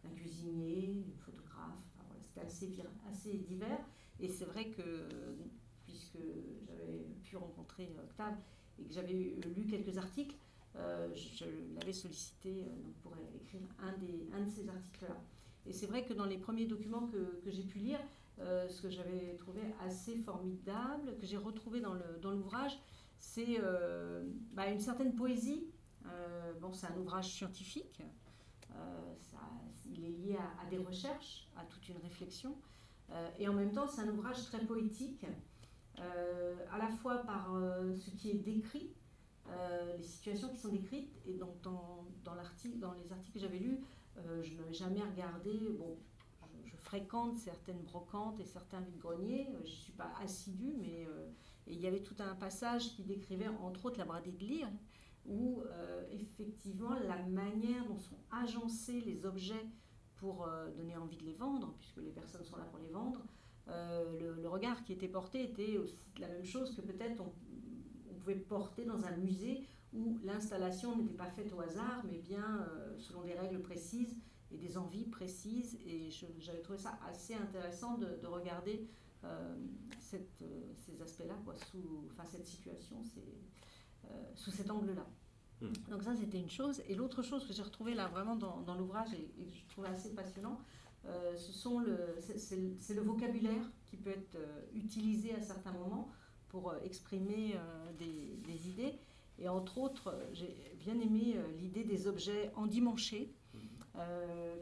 d'un cuisinier, d'une photographe. Enfin, voilà, c'était assez divers. Et c'est vrai que, puisque j'avais pu rencontrer Octave et que j'avais lu quelques articles, je l'avais sollicité pour écrire un de ces articles-là. Et c'est vrai que dans les premiers documents que j'ai pu lire, ce que j'avais trouvé assez formidable, que j'ai retrouvé dans l'ouvrage, c'est une certaine poésie. C'est un ouvrage scientifique. Il est lié à des recherches, à toute une réflexion, et en même temps c'est un ouvrage très poétique, à la fois par ce qui est décrit, les situations qui sont décrites, et donc dans les articles que j'avais lus, je n'avais jamais regardé, je fréquente certaines brocantes et certains vide-greniers, je ne suis pas assidue, mais et il y avait tout un passage qui décrivait entre autres la Bradée de Lyre, où effectivement la manière dont sont agencés les objets pour donner envie de les vendre, puisque les personnes sont là pour les vendre, le regard qui était porté était aussi la même chose que peut-être on pouvait porter dans un musée où l'installation n'était pas faite au hasard, mais bien selon des règles précises et des envies précises. Et j'avais trouvé ça assez intéressant de regarder ces aspects-là, cette situation, sous cet angle-là. Donc ça, c'était une chose. Et l'autre chose que j'ai retrouvée là vraiment dans l'ouvrage et que je trouvais assez passionnant, c'est le vocabulaire qui peut être utilisé à certains moments pour exprimer des idées. Et entre autres, j'ai bien aimé l'idée des objets endimanchés,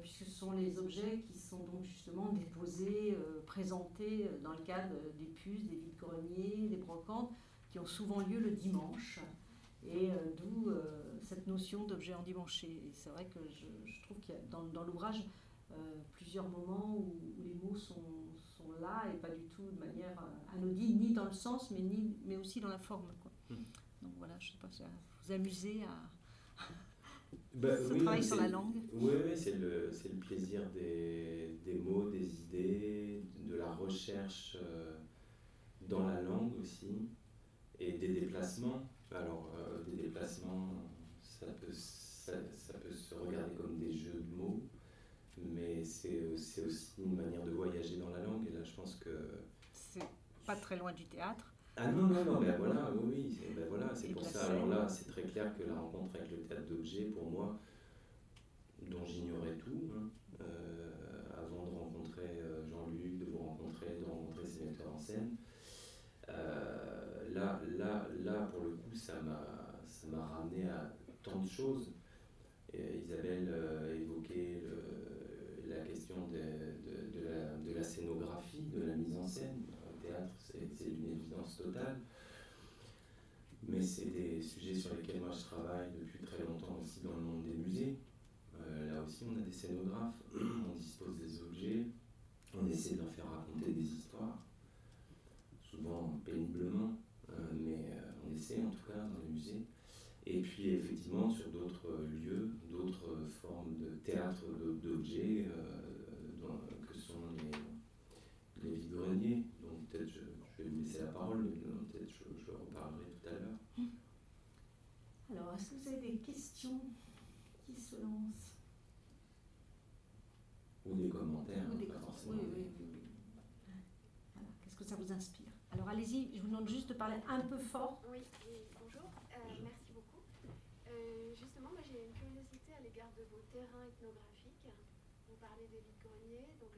puisque ce sont les objets qui sont donc justement déposés, présentés dans le cadre des puces, des vide-greniers, des brocantes, qui ont souvent lieu le dimanche. Et d'où cette notion d'objet endimanché. Et c'est vrai que je trouve qu'il y a dans l'ouvrage plusieurs moments où les mots sont là et pas du tout de manière anodine, ni dans le sens, mais aussi dans la forme, quoi. Donc voilà, je ne sais pas si vous amusez à ce travail sur la langue. Oui, c'est le plaisir des mots, des idées, de la recherche dans la langue aussi, et des déplacements. Alors, des déplacements, ça peut se regarder comme des jeux de mots, mais c'est aussi une manière de voyager dans la langue. Et là, je pense que pas très loin du théâtre. Ah non, ben voilà, oui, c'est Et pour de la ça. Alors scène. là, c'est très clair que la rencontre avec le théâtre d'objets, pour moi, dont j'ignorais tout, hein, avant de rencontrer Jean-Luc, de vous rencontrer, de rencontrer ces metteurs en scène, là, pour le coup, ça m'a ramené à tant de choses. Et Isabelle évoquait la question de la scénographie, de la mise en scène. Au théâtre, c'est une évidence totale. Mais c'est des sujets sur lesquels moi je travaille depuis très longtemps aussi dans le monde des musées. Là aussi, on a des scénographes, on dispose des objets, on essaie de leur faire raconter des histoires, souvent péniblement, mais on essaie en tout cas dans les musées. Et puis effectivement sur d'autres lieux, d'autres formes de théâtre d'objets, que sont les vide-greniers. Donc peut-être je vais vous laisser la parole, mais peut-être je reparlerai tout à l'heure. Alors, est-ce que vous avez des questions qui se lancent? Ou des commentaires, Ou des pas commentaires. forcément. Oui. Alors, qu'est-ce que ça vous inspire? Alors allez-y, je vous demande juste de parler un peu fort. Oui, bonjour, merci beaucoup. Justement, moi j'ai une curiosité à l'égard de vos terrains ethnographiques. Vous parlez des vide-greniers, donc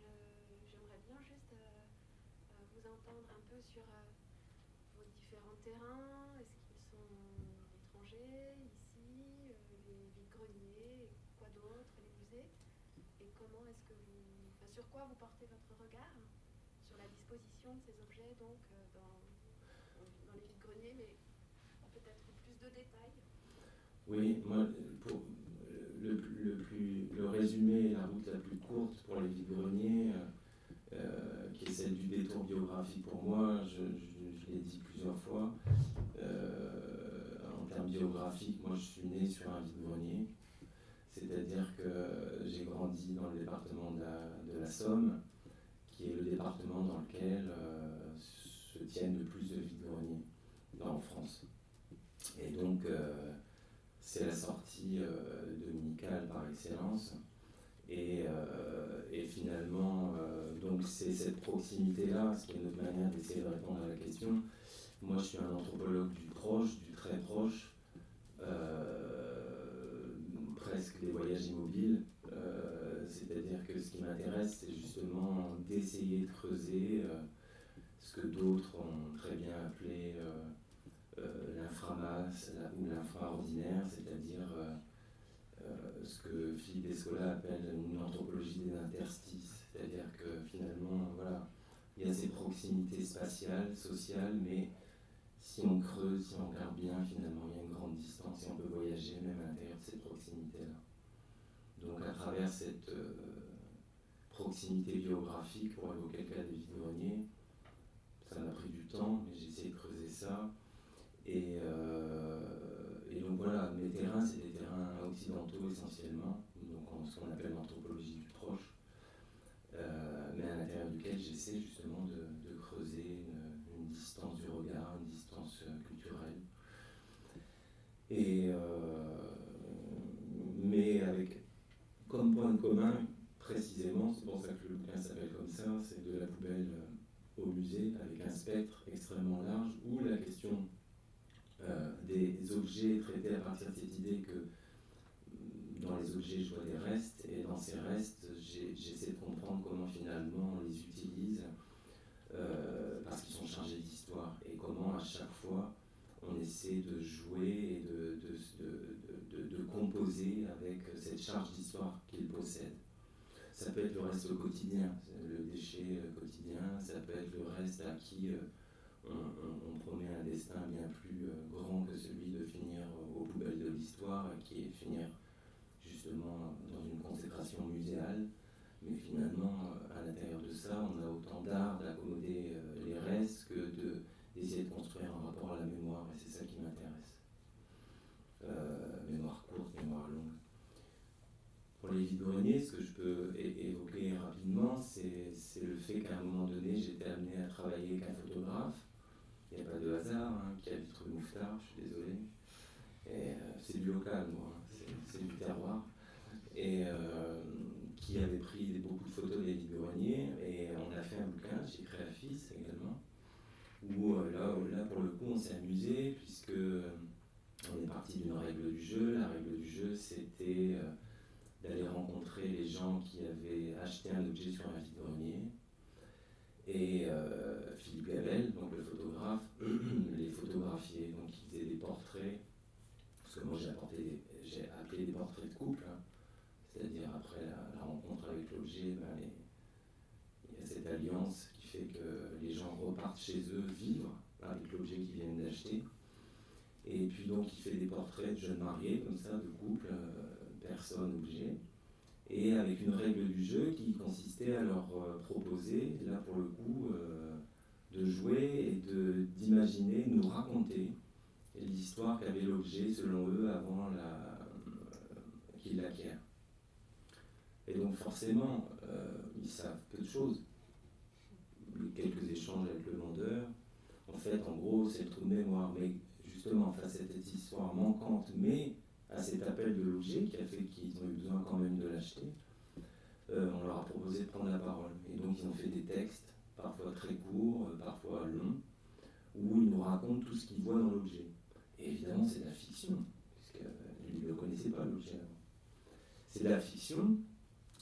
j'aimerais bien juste vous entendre un peu sur vos différents terrains. Est-ce qu'ils sont étrangers, ici, les vide-greniers, quoi d'autre, les musées? Et comment est-ce que sur quoi vous portez votre regard sur la disposition de ces objets donc dans les vide-greniers, mais peut-être plus de détails. Oui, moi, pour le résumé, la route la plus courte pour les vide-greniers, qui est celle du détour biographique pour moi, je l'ai dit plusieurs fois. En termes biographiques, moi je suis né sur un vide-grenier, c'est-à-dire que j'ai grandi dans le département de la Somme, qui est le département dans lequel se tiennent le plus de vide-greniers en France. Et donc, c'est la sortie dominicale par excellence. Et finalement, donc c'est cette proximité-là, ce qui est notre manière d'essayer de répondre à la question. Moi, je suis un anthropologue du proche, du très proche, presque des voyages immobiles. C'est-à-dire que ce qui m'intéresse, c'est justement d'essayer de creuser ce que d'autres ont très bien appelé l'inframasse ou l'infraordinaire, c'est-à-dire ce que Philippe Descola appelle une anthropologie des interstices, c'est-à-dire que finalement, voilà, il y a ces proximités spatiales, sociales, mais si on creuse, si on regarde bien, finalement, il y a une grande distance et on peut voyager même à l'intérieur de cette proximité-là. Donc à travers cette proximité biographique, pour évoquer le cas des vide-greniers, ça m'a pris du temps, mais j'ai essayé de creuser ça. Et donc voilà, mes terrains, c'est des terrains occidentaux essentiellement, donc ce qu'on appelle l'anthropologie du proche, mais à l'intérieur duquel j'essaie justement de creuser une distance du regard, une distance culturelle. Mais avec comme point commun, précisément, c'est pour ça que le bouquin s'appelle comme ça, c'est de la poubelle au musée, avec un spectre extrêmement large, où la question des objets traités à partir de cette idée que dans les objets je vois des restes, et dans ces restes j'essaie de comprendre comment finalement on les utilise parce qu'ils sont chargés d'histoire, et comment à chaque fois on essaie de jouer et de composer avec cette charge d'histoire qu'ils possèdent. Ça peut être le reste quotidien, le déchet quotidien, ça peut être le reste à qui on promet un destin bien plus grand que celui de finir aux poubelles de l'histoire, qui est finir justement dans une consécration muséale. Mais finalement, à l'intérieur de ça, on a autant d'art d'accommoder les restes que d'essayer de construire un rapport à la mémoire, et c'est ça qui m'intéresse. Mémoire courte, mémoire longue. Pour les vide-greniers, ce que je peux évoquer rapidement, c'est le fait qu'à un moment donné, j'étais amené à travailler avec un photographe. Il n'y a pas de hasard, hein, qui habite rue Mouffetard, je suis désolé. Et c'est du local, moi, c'est du terroir. Et qui avait pris beaucoup de photos des vide-greniers, et on a fait un bouquin, j'ai écrit à Fils également, où là pour le coup on s'est amusé puisque on est parti d'une règle du jeu. La règle du jeu c'était d'aller rencontrer les gens qui avaient acheté un objet sur un vide-grenier. Et Philippe Gabel, donc le photographe, les photographiait, donc il faisait des portraits, parce que moi j'ai appelé des portraits de couple, hein. C'est-à-dire après la rencontre avec l'objet, il y a cette alliance qui fait que les gens repartent chez eux vivre avec l'objet qu'ils viennent d'acheter. Et puis donc il fait des portraits de jeunes mariés, comme ça, de couple, personne, objet. Et avec une règle du jeu qui consistait à leur proposer, là pour le coup, de jouer et d'imaginer, nous raconter l'histoire qu'avait l'objet selon eux avant qu'ils l'acquièrent. Et donc forcément, ils savent peu de choses. Quelques échanges avec le vendeur. En fait, en gros, c'est le trou de mémoire. Mais justement, face à cette histoire manquante, mais à cet appel de l'objet qui a fait qu'ils ont eu besoin quand même de l'acheter, on leur a proposé de prendre la parole. Et donc ils ont fait des textes, parfois très courts, parfois longs, où ils nous racontent tout ce qu'ils voient dans l'objet. Et évidemment c'est de la fiction, puisqu'ils ne connaissaient pas l'objet avant. C'est de la fiction,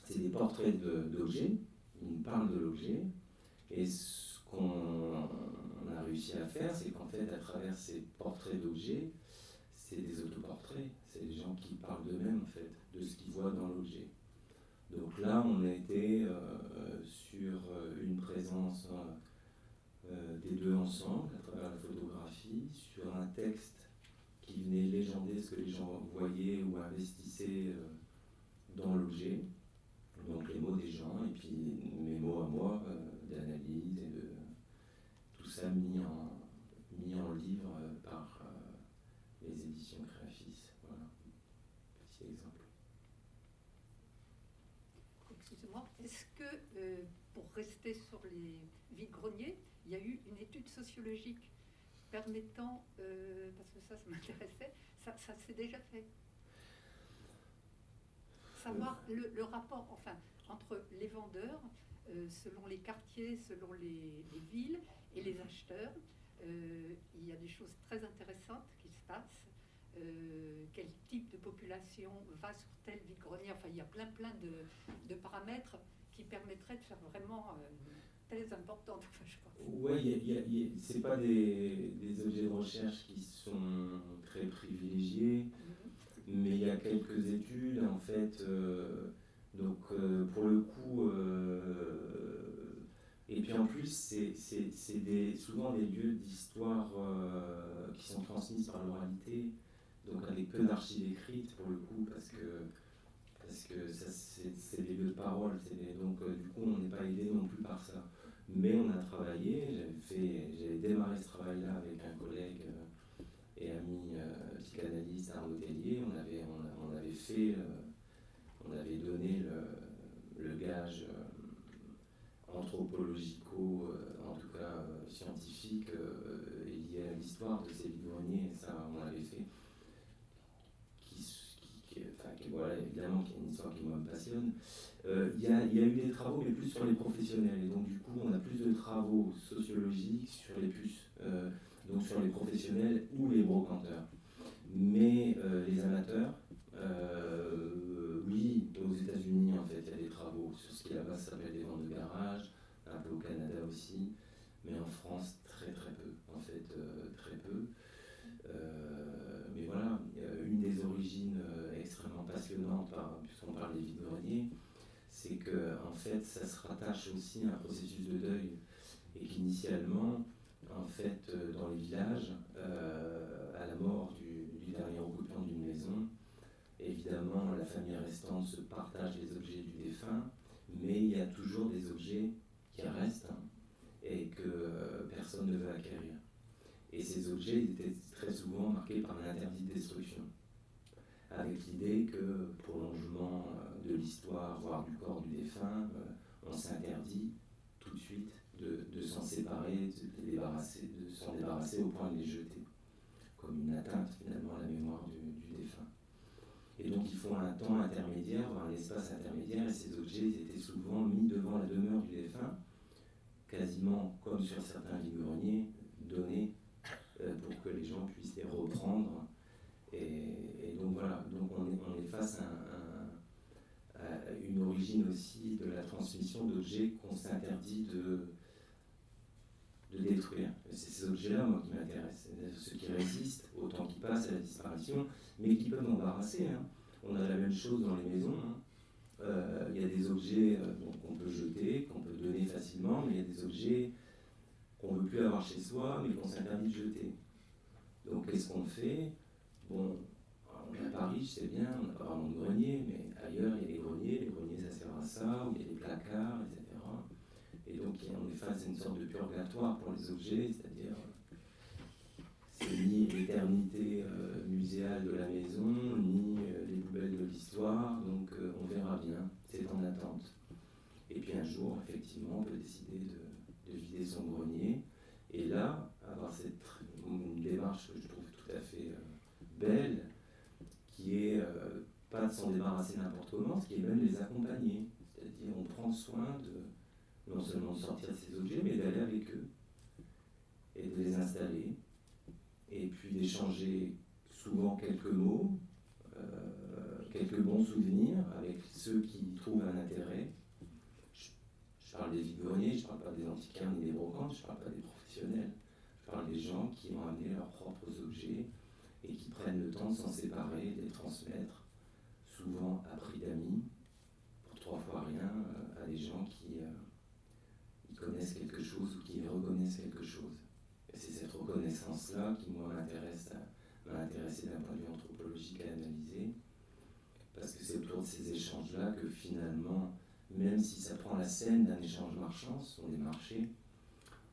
c'est des portraits d'objets, ils nous parlent de l'objet, et ce qu'on a réussi à faire, c'est qu'en fait, à travers ces portraits d'objets, c'est des autoportraits, c'est des gens qui parlent d'eux-mêmes, en fait, de ce qu'ils voient dans l'objet. Donc là, on a été sur une présence des deux ensemble, à travers la photographie, sur un texte qui venait légender ce que les gens voyaient ou investissaient dans l'objet, donc les mots des gens, et puis mes mots à moi, d'analyse et de tout ça mis en livre par les éditions Créafis. Voilà, petit exemple. Excusez-moi, est-ce que, pour rester sur les vide-greniers, il y a eu une étude sociologique permettant, parce que ça m'intéressait, ça s'est déjà fait, savoir le rapport entre les vendeurs, selon les quartiers, selon les villes, et les acheteurs. Il y a des choses très intéressantes qui se passent. Quel type de population va sur tel vide-grenier. Enfin, il y a plein de paramètres qui permettraient de faire vraiment très importante. Enfin, je pense. Oui, c'est pas des objets de recherche qui sont très privilégiés, mais il y a quelques études en fait. Donc pour le coup, et puis en plus c'est souvent des lieux d'histoire qui sont transmises par l'oralité, donc avec peu d'archives écrites pour le coup, parce que ça, c'est des lieux de parole, donc du coup on n'est pas aidé non plus par ça. Mais on a travaillé, j'avais démarré ce travail-là avec un collègue et ami psychanalyste Arnaud Tellier. On avait donné le gage anthropologico, en tout cas scientifique, lié à l'histoire de ces vide-greniers, et ça on l'avait fait. Voilà, évidemment qu'il y a une histoire qui moi me passionne. Il y a eu des travaux, mais plus sur les professionnels, et donc du coup on a plus de travaux sociologiques sur les puces, donc sur les professionnels ou les brocanteurs. Mais les amateurs, oui, aux États-Unis en fait il y a des travaux sur ce qui là-bas s'appelle des ventes de garage, un peu au Canada aussi, mais en France très très peu, en fait très peu. Mais voilà, une des origines extrêmement passionnantes, puisqu'on parle des vide-greniers, c'est que en fait ça se rattache aussi à un processus de deuil, et qu'initialement, en fait, dans les villages, à la mort du dernier occupant d'une maison, évidemment la famille restante se partage les objets du défunt, mais il y a toujours des objets qui restent et que personne ne veut acquérir. Et ces objets étaient très souvent marqués par un interdit de destruction, avec l'idée que, prolongement de l'histoire, voire du corps du défunt, on s'interdit tout de suite de s'en séparer, de s'en débarrasser au point de les jeter, comme une atteinte finalement à la mémoire du défunt. Et donc il faut un temps intermédiaire, un espace intermédiaire, et ces objets étaient souvent mis devant la demeure du défunt, quasiment comme sur certains vide-greniers, données pour que les gens puissent les reprendre. Et donc voilà, donc on est face à une origine aussi de la transmission d'objets qu'on s'interdit de détruire. C'est ces objets-là, moi, qui m'intéressent. Ceux qui résistent, autant qu'ils passent à la disparition, mais qui peuvent embarrasser. Hein. On a la même chose dans les maisons. Hein. Il y a des objets qu'on peut jeter, qu'on peut donner facilement, mais il y a des objets qu'on ne veut plus avoir chez soi, mais qu'on s'interdit de jeter. Donc qu'est-ce qu'on fait? Bon, on est à Paris, je sais bien, on n'a pas vraiment de grenier, mais ailleurs il y a les greniers ça sert à ça, ou il y a des placards, etc. Et donc on est face à une sorte de purgatoire pour les objets, c'est-à-dire c'est ni l'éternité muséale de la maison, ni les poubelles de l'histoire, donc on verra bien, c'est en attente. Et puis un jour, effectivement, on peut décider de vider son grenier, et là, avoir une démarche que je trouve tout à fait belle, qui est pas de s'en débarrasser n'importe comment, ce qui est même les accompagner. C'est-à-dire on prend soin de non seulement de sortir de ces objets, mais d'aller avec eux et de les installer, et puis d'échanger souvent quelques mots, quelques bons souvenirs avec ceux qui y trouvent un intérêt. Je parle des vides-greniers, je ne parle pas des antiquaires ni des brocantes, je ne parle pas des professionnels, je parle des gens qui ont amené leurs propres objets et qui prennent le temps de s'en séparer, de les transmettre, souvent à prix d'amis, pour 3 fois rien, à des gens qui y connaissent quelque chose ou qui y reconnaissent quelque chose. Et c'est cette reconnaissance-là qui, moi, m'a intéressé d'un point de vue anthropologique à analyser, parce que c'est autour de ces échanges-là que finalement, même si ça prend la scène d'un échange marchand, ce sont des marchés,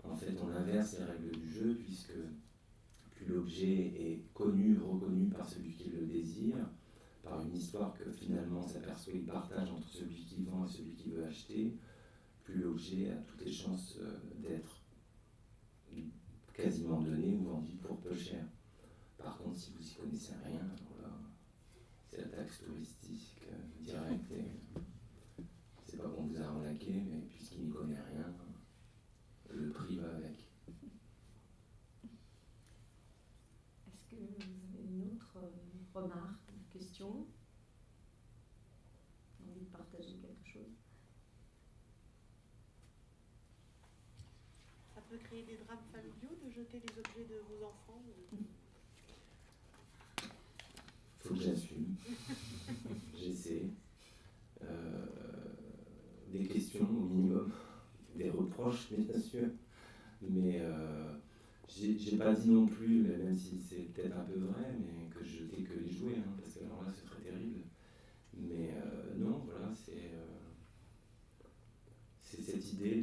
en fait on inverse les règles du jeu, puisque plus l'objet est connu, reconnu par celui qui le désire, par une histoire que finalement s'aperçoit qu'il partage entre celui qui vend et celui qui veut acheter, plus l'objet a toutes les chances d'être quasiment donné ou vendu pour peu cher. Par contre, si vous n'y connaissez rien, alors là, c'est la taxe touristique directe, et c'est pas qu'on vous a arnaqué, mais puisqu'il n'y connaît rien, le prix va avec. Est-ce que vous avez une autre remarque, une question? Envie de partager quelque chose? Ça peut créer des drames familiaux de jeter les objets de vos enfants? Faut que j'assume. J'essaie. Des questions au minimum, des reproches bien sûr, mais j'ai pas dit non plus, mais même si c'est peut-être un peu vrai, mais que je jetais que les jouets, hein, parce que alors là c'est très terrible. Mais non, voilà, c'est cette idée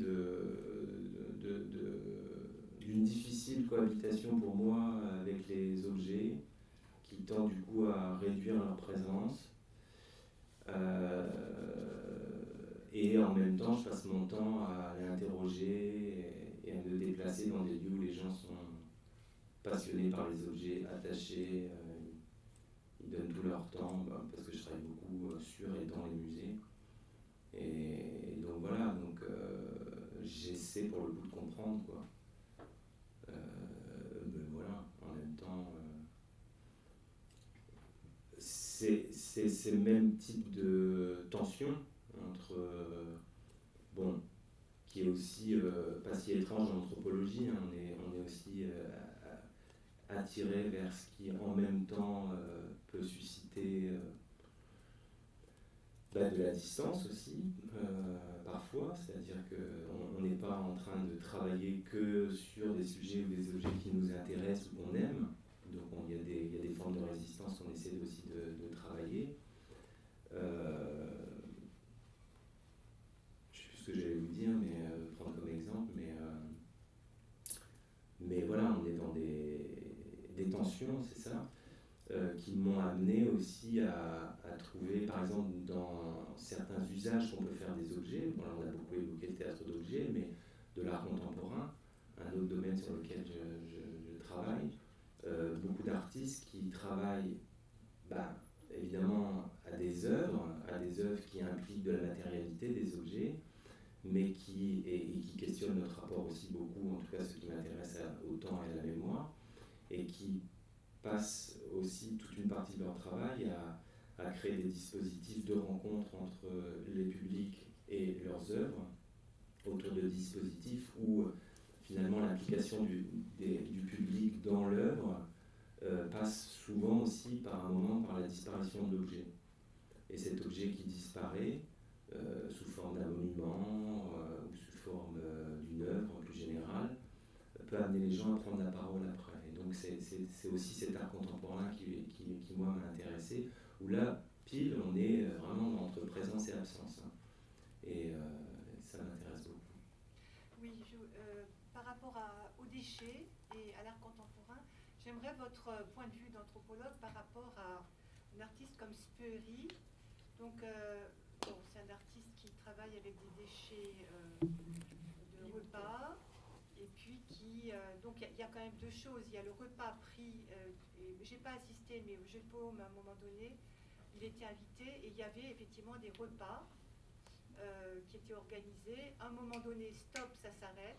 d'une difficile cohabitation pour moi avec les objets, qui tend du coup à réduire leur présence. Et en même temps, je passe mon temps à les interroger et à me déplacer dans des lieux où les gens sont passionnés par les objets, attachés, ils donnent tout leur temps, parce que je travaille beaucoup sur et dans les musées. Et donc voilà, donc j'essaie pour le coup de comprendre, quoi. Mais voilà, en même temps, c'est le même type de tension entre, qui est aussi pas si étrange en anthropologie, hein, on est aussi attiré vers ce qui en même temps peut susciter de la distance aussi, parfois, c'est-à-dire qu'on n'est pas en train de travailler que sur des sujets ou des objets qui nous intéressent ou qu'on aime, donc il y a des formes de résistance qu'on essaie aussi de travailler. Je sais plus ce que j'allais vous dire, mais prendre comme exemple, mais voilà, on est dans des tensions, c'est ça, qui m'ont amené aussi à trouver, par exemple, dans certains usages qu'on peut faire des objets, bon, là on a beaucoup évoqué le théâtre d'objets, mais de l'art contemporain, un autre domaine sur lequel je travaille, beaucoup d'artistes qui travaillent évidemment à des œuvres qui impliquent de la matérialité, des objets, mais qui questionne notre rapport aussi beaucoup, en tout cas ce qui m'intéresse au temps et à la mémoire, et qui passent aussi toute une partie de leur travail à créer des dispositifs de rencontre entre les publics et leurs œuvres, autour de dispositifs où finalement l'implication du public dans l'œuvre passe souvent aussi par un moment par la disparition de l'objet. Et cet objet qui disparaît, sous forme d'un monument ou sous forme d'une œuvre plus générale, peut amener les gens à prendre la parole après. Et donc c'est aussi cet art contemporain qui moi m'a intéressé, où là, pile, on est vraiment entre présence et absence. Hein. Et ça m'intéresse beaucoup. Oui, par rapport aux déchets et à l'art contemporain, j'aimerais votre point de vue d'anthropologue par rapport à un artiste comme Speury. Donc, c'est un artiste qui travaille avec des déchets de repas, et puis donc il y a quand même deux choses. Il y a le repas pris, et j'ai pas assisté, mais au Jeu de Paume, à un moment donné, il était invité, et il y avait effectivement des repas qui étaient organisés. À un moment donné, stop, ça s'arrête,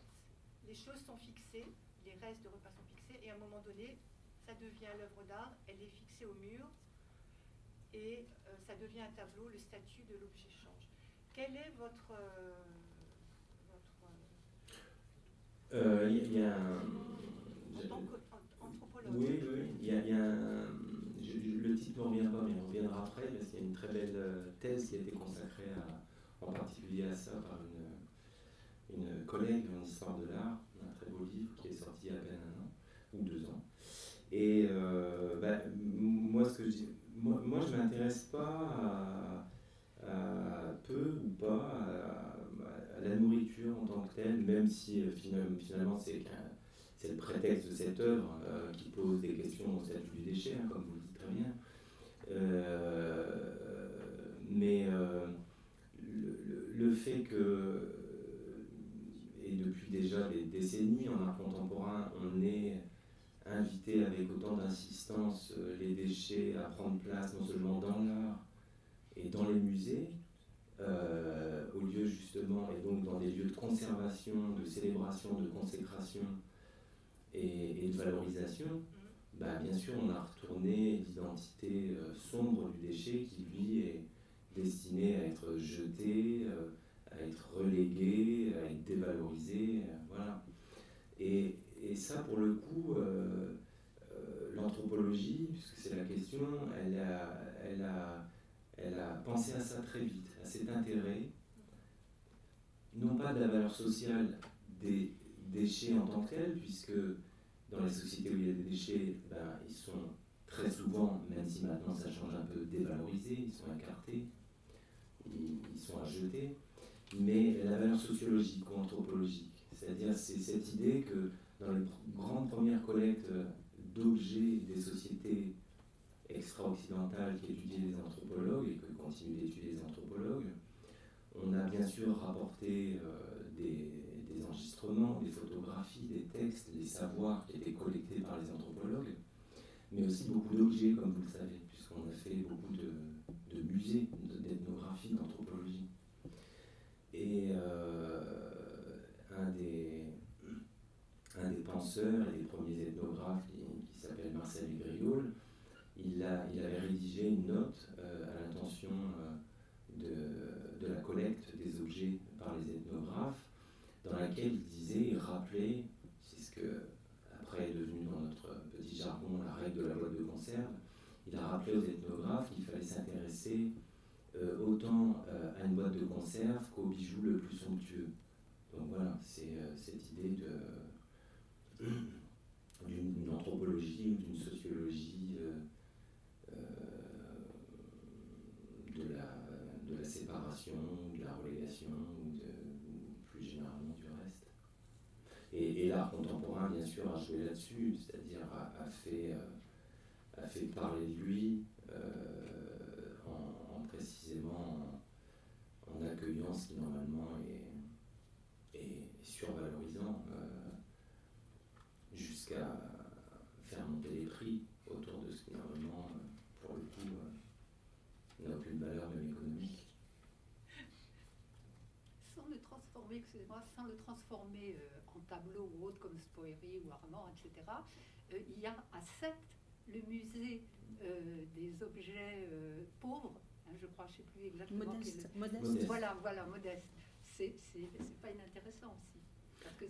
les choses sont fixées, les restes de repas sont fixés, et à un moment donné, ça devient l'œuvre d'art, elle est fixée au mur, et ça devient un tableau, le statut de l'objet change. Quel est votre Il y a un... en tant qu'anthropologue? Oui, il y a un... le titre ne revient pas, mais on reviendra après, parce qu'il y a une très belle thèse qui a été consacrée en particulier à ça par une collègue en histoire de l'art, un très beau livre qui est sorti il y a à peine 1 an ou 2 ans. Et moi, ce que je dis, moi je ne m'intéresse pas à peu ou pas à la nourriture en tant que telle, même si finalement c'est le prétexte de cette œuvre qui pose des questions au statut du déchet, hein, comme vous le dites très bien. Mais le fait que, et depuis déjà des décennies en art contemporain, on est invité avec autant d'insistance les déchets à prendre place non seulement dans l'art et dans les musées, au lieu justement, et donc dans des lieux de conservation, de célébration, de consécration et de valorisation, bien sûr on a retourné l'identité sombre du déchet qui lui est destiné à être jeté, à être relégué, à être dévalorisé, voilà. Et ça, pour le coup, l'anthropologie, puisque c'est la question, elle a pensé à ça très vite, à cet intérêt, non pas de la valeur sociale des déchets en tant que tels, puisque dans les sociétés où il y a des déchets, ils sont très souvent, même si maintenant ça change un peu, dévalorisés, ils sont écartés, ils sont à jeter, mais la valeur sociologique ou anthropologique. C'est-à-dire, c'est cette idée que dans les grandes premières collectes d'objets des sociétés extra-occidentales qu'étudient les anthropologues et que continuent d'étudier les anthropologues, on a bien sûr rapporté des enregistrements, des photographies, des textes, des savoirs qui étaient collectés par les anthropologues, mais aussi beaucoup d'objets, comme vous le savez, puisqu'on a fait beaucoup de musées, d'ethnographie, d'anthropologie. Et un des penseurs et des premiers ethnographes qui s'appelle Marcel Griol, il avait rédigé une note à l'intention de la collecte des objets par les ethnographes, dans laquelle il rappelait, c'est ce que après est devenu dans notre petit jargon la règle de la boîte de conserve, il a rappelé aux ethnographes qu'il fallait s'intéresser autant à une boîte de conserve qu'au bijou le plus somptueux. Donc voilà, c'est cette idée d'une anthropologie ou d'une sociologie de la séparation, de la relégation ou plus généralement du reste. Et l'art contemporain, bien sûr, a joué là-dessus, c'est-à-dire a fait parler de lui précisément en accueillant ce qui normalement est survalorisant, jusqu'à faire monter les prix autour de ce qui normalement, pour le coup, n'a aucune valeur même économique. Sans le transformer excusez-moi, sans le transformer en tableau ou autre comme Spoeri ou Armand, etc., il y a à Sète le musée des objets pauvres, hein, je crois, je ne sais plus exactement. Modeste. Voilà, modeste. C'est pas inintéressant aussi, parce que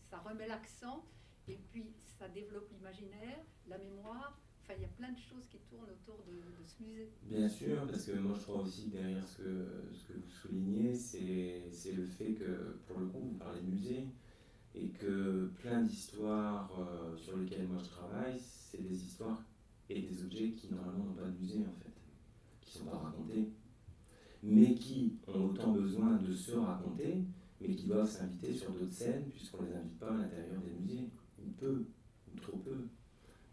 ça remet l'accent et puis ça développe l'imaginaire, la mémoire. Enfin, il y a plein de choses qui tournent autour de ce musée. Bien sûr, parce que moi je crois aussi que derrière ce que vous soulignez, c'est le fait que, pour le coup, vous parlez de musée, et que plein d'histoires sur lesquelles moi je travaille, c'est des histoires et des objets qui normalement n'ont pas de musée en fait, qui ne sont pas racontés, mais qui ont autant besoin de se raconter, mais qui doivent s'inviter sur d'autres scènes, puisqu'on ne les invite pas à l'intérieur des musées, ou peu, ou trop peu.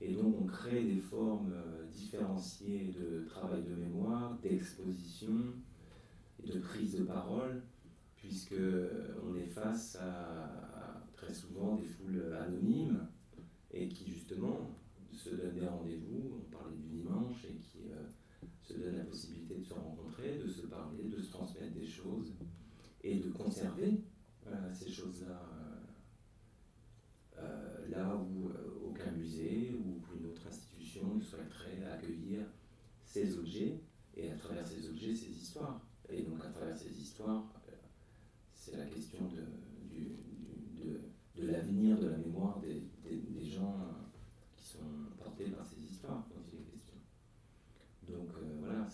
Et donc on crée des formes différenciées de travail de mémoire, d'exposition et de prise de parole, puisqu'on est face à très souvent des foules anonymes et qui justement se donnent des rendez-vous, on parlait du dimanche, et qui se donnent la possibilité de se rencontrer, de se parler, de se transmettre des choses et de conserver ces choses-là. Là où aucun musée ou une autre institution ne souhaiterait accueillir ces objets, et à travers ces objets, ces histoires. Et donc à travers ces histoires, c'est la question de l'avenir, de la mémoire des gens qui sont portés par ces histoires dont il est question. Donc voilà,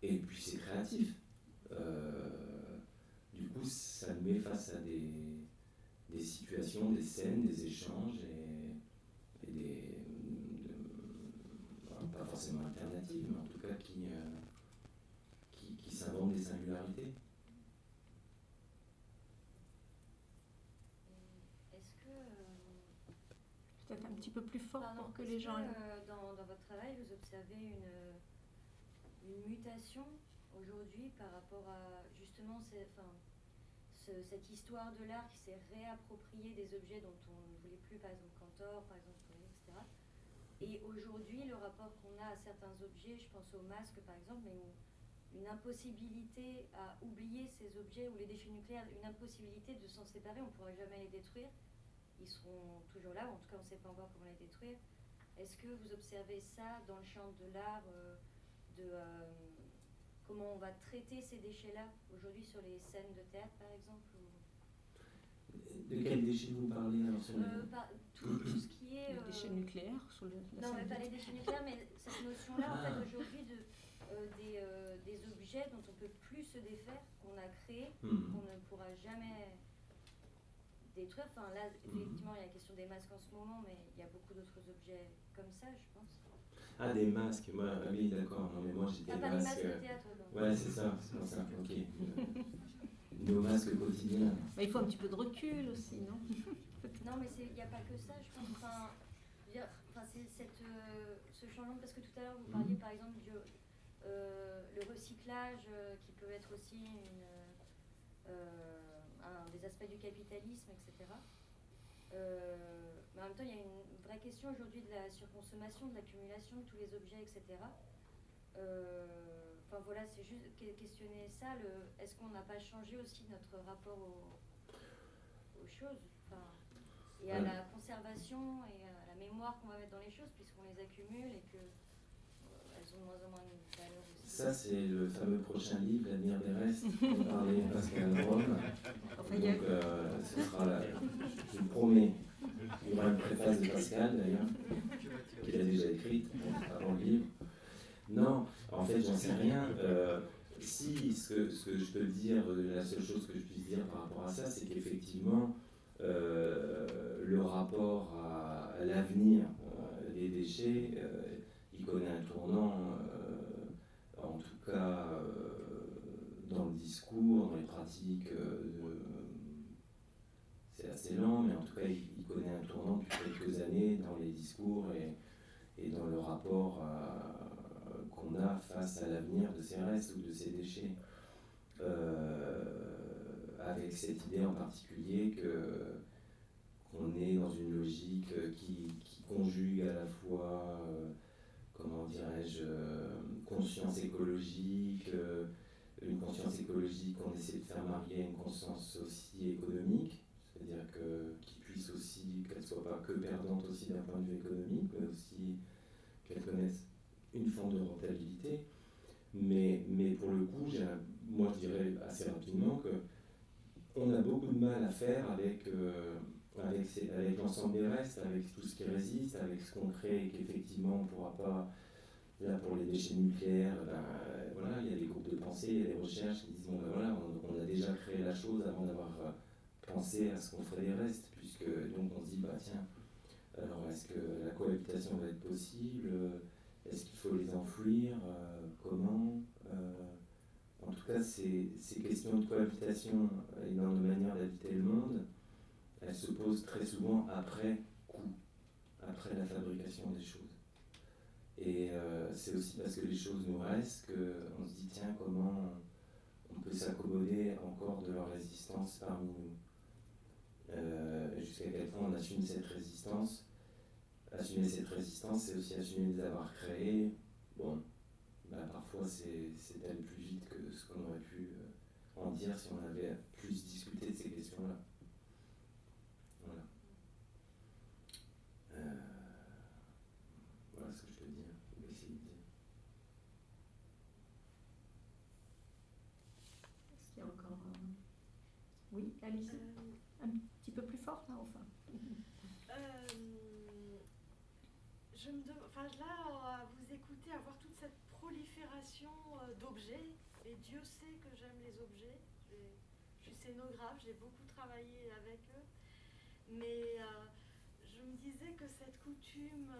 et puis c'est créatif. Du coup, ça nous met face à des situations, des scènes, des échanges et pas forcément alternatives, mais en tout cas qui s'inventent des singularités. Est-ce que Peut-être un petit peu plus fort pardon, pour que est-ce les gens... dans votre travail, vous observez une mutation aujourd'hui par rapport à justement cette histoire de l'art qui s'est réappropriée des objets dont on ne voulait plus, par exemple Cantor, par exemple, etc. Et aujourd'hui, le rapport qu'on a à certains objets, je pense aux masques par exemple, mais une impossibilité à oublier ces objets, ou les déchets nucléaires, une impossibilité de s'en séparer, on ne pourra jamais les détruire, ils seront toujours là, en tout cas on ne sait pas encore comment les détruire. Est-ce que vous observez ça dans le champ de l'art, comment on va traiter ces déchets-là aujourd'hui sur les scènes de théâtre par exemple De quels déchets vous parlez alors sur tout ce qui est... Les déchets nucléaires sur la non, scène mais pas de- les déchets nucléaires, mais cette notion-là, en fait, aujourd'hui, des objets dont on ne peut plus se défaire, qu'on a créés, qu'on ne pourra jamais détruire. Enfin, là, effectivement, il y a la question des masques en ce moment, mais il y a beaucoup d'autres objets comme ça, je pense. Ah, des masques, moi, oui, d'accord, non, mais moi j'étais Pas les masques de théâtre, donc. Ouais, c'est ça, ok. Nos masques quotidiens. Bah, il faut un petit peu de recul aussi, non? Non, mais il n'y a pas que ça, je pense. Enfin, c'est ce changement, parce que tout à l'heure, vous parliez par exemple le recyclage, qui peut être aussi un des aspects du capitalisme, etc. Mais en même temps, il y a une vraie question aujourd'hui de la surconsommation, de l'accumulation de tous les objets, etc. Enfin voilà, c'est juste questionner ça. Est-ce qu'on n'a pas changé aussi notre rapport aux choses, et à la conservation et à la mémoire qu'on va mettre dans les choses, puisqu'on les accumule et que elles ont de moins en moins de valeur aussi. Ça, c'est le fameux prochain livre, L'avenir des restes, dont parlait Pascal Rome. Donc, ce sera là, je vous promets, il y aura une préface de Pascal d'ailleurs, qu'il a déjà écrite avant le livre. Non, en fait, j'en sais rien. Si, ce que je peux dire, la seule chose que je puisse dire par rapport à ça, c'est qu'effectivement, le rapport à l'avenir des déchets, il connaît un tournant, en tout cas dans le discours, dans les pratiques. C'est assez lent, mais en tout cas, il connaît un tournant depuis quelques années dans les discours et dans le rapport qu'on a face à l'avenir de ces restes ou de ces déchets. Avec cette idée en particulier qu'on est dans une logique qui conjugue à la fois, comment dirais-je, conscience écologique, une conscience écologique écologique, on essaie de faire marier une conscience aussi économique, c'est-à-dire qu'ils puissent aussi, qu'elles ne soient pas que perdantes aussi d'un point de vue économique, mais aussi qu'elles connaissent une forme de rentabilité. Mais pour le coup, moi je dirais assez rapidement qu'on a beaucoup de mal à faire avec l'ensemble des restes, avec tout ce qui résiste, avec ce qu'on crée et qu'effectivement on ne pourra pas. Là, pour les déchets nucléaires, voilà, il y a des groupes de pensée, il y a des recherches qui disent bon, voilà, on a déjà créé la chose avant d'avoir pensé à ce qu'on ferait des restes, puisque donc on se dit bah tiens, alors est-ce que la cohabitation va être possible, est-ce qu'il faut les enfouir, comment en tout cas, ces questions de cohabitation et de manière d'habiter le monde, elles se posent très souvent après coup, après la fabrication des choses. Et c'est aussi parce que les choses nous restent qu'on se dit tiens, comment on peut s'accommoder encore de leur résistance parmi nous. Jusqu'à quel point on assume cette résistance. Assumer cette résistance, c'est aussi assumer de les avoir créées. Bon, parfois c'est aller plus vite que ce qu'on aurait pu en dire si on avait plus discuté de ces questions-là. Voilà. Voilà ce que je peux dire. Je vais essayer de dire. Est-ce qu'il y a encore... Oui, Alice, un petit peu plus fort là, enfin. Là, à vous écouter, à voir toute cette prolifération d'objets, et Dieu sait que j'aime les objets. Je suis scénographe, j'ai beaucoup travaillé avec eux, mais je me disais que cette coutume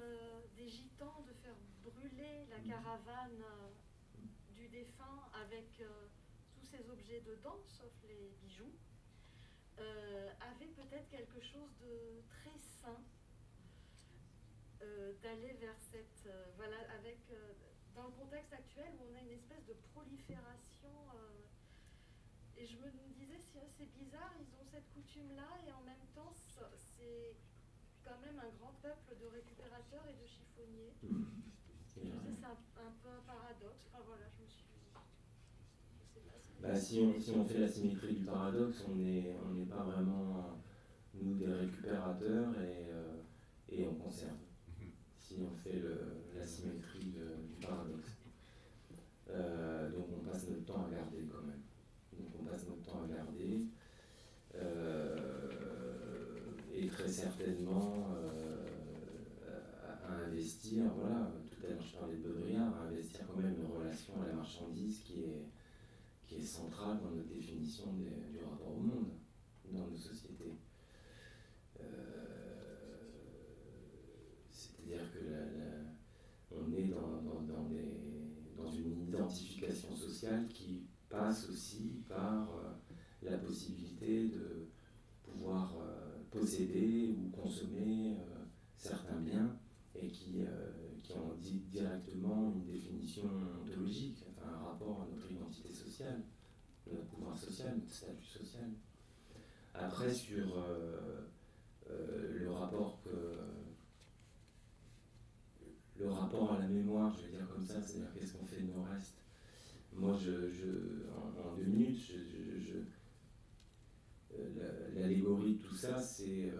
des gitans de faire brûler la caravane du défunt avec tous ces objets dedans, sauf les bijoux, avait peut-être quelque chose de très sain. D'aller vers cette... dans le contexte actuel où on a une espèce de prolifération, et je me disais, c'est bizarre, ils ont cette coutume-là, et en même temps, c'est quand même un grand peuple de récupérateurs et de chiffonniers. Je me disais, c'est un peu un paradoxe. Enfin voilà, je me suis... Si on fait la symétrie du paradoxe, on n'est pas vraiment, nous, des récupérateurs et on conserve. Si on fait la symétrie du paradoxe. Donc on passe notre temps à garder quand même. Et très certainement à investir, voilà, tout à l'heure je parlais de Baudrillard, à investir quand même une relation à la marchandise qui est centrale dans notre définition du rapport au monde, dans nos sociétés. C'est-à-dire que on est dans une identification sociale qui passe aussi par la possibilité de pouvoir posséder ou consommer certains biens et qui ont directement une définition ontologique, enfin, un rapport à notre identité sociale, notre pouvoir social, notre statut social. Après, sur le rapport à la mémoire, je vais dire comme ça, c'est-à-dire qu'est-ce qu'on fait de nos restes. Moi, en 2 minutes, l'allégorie de tout ça, c'est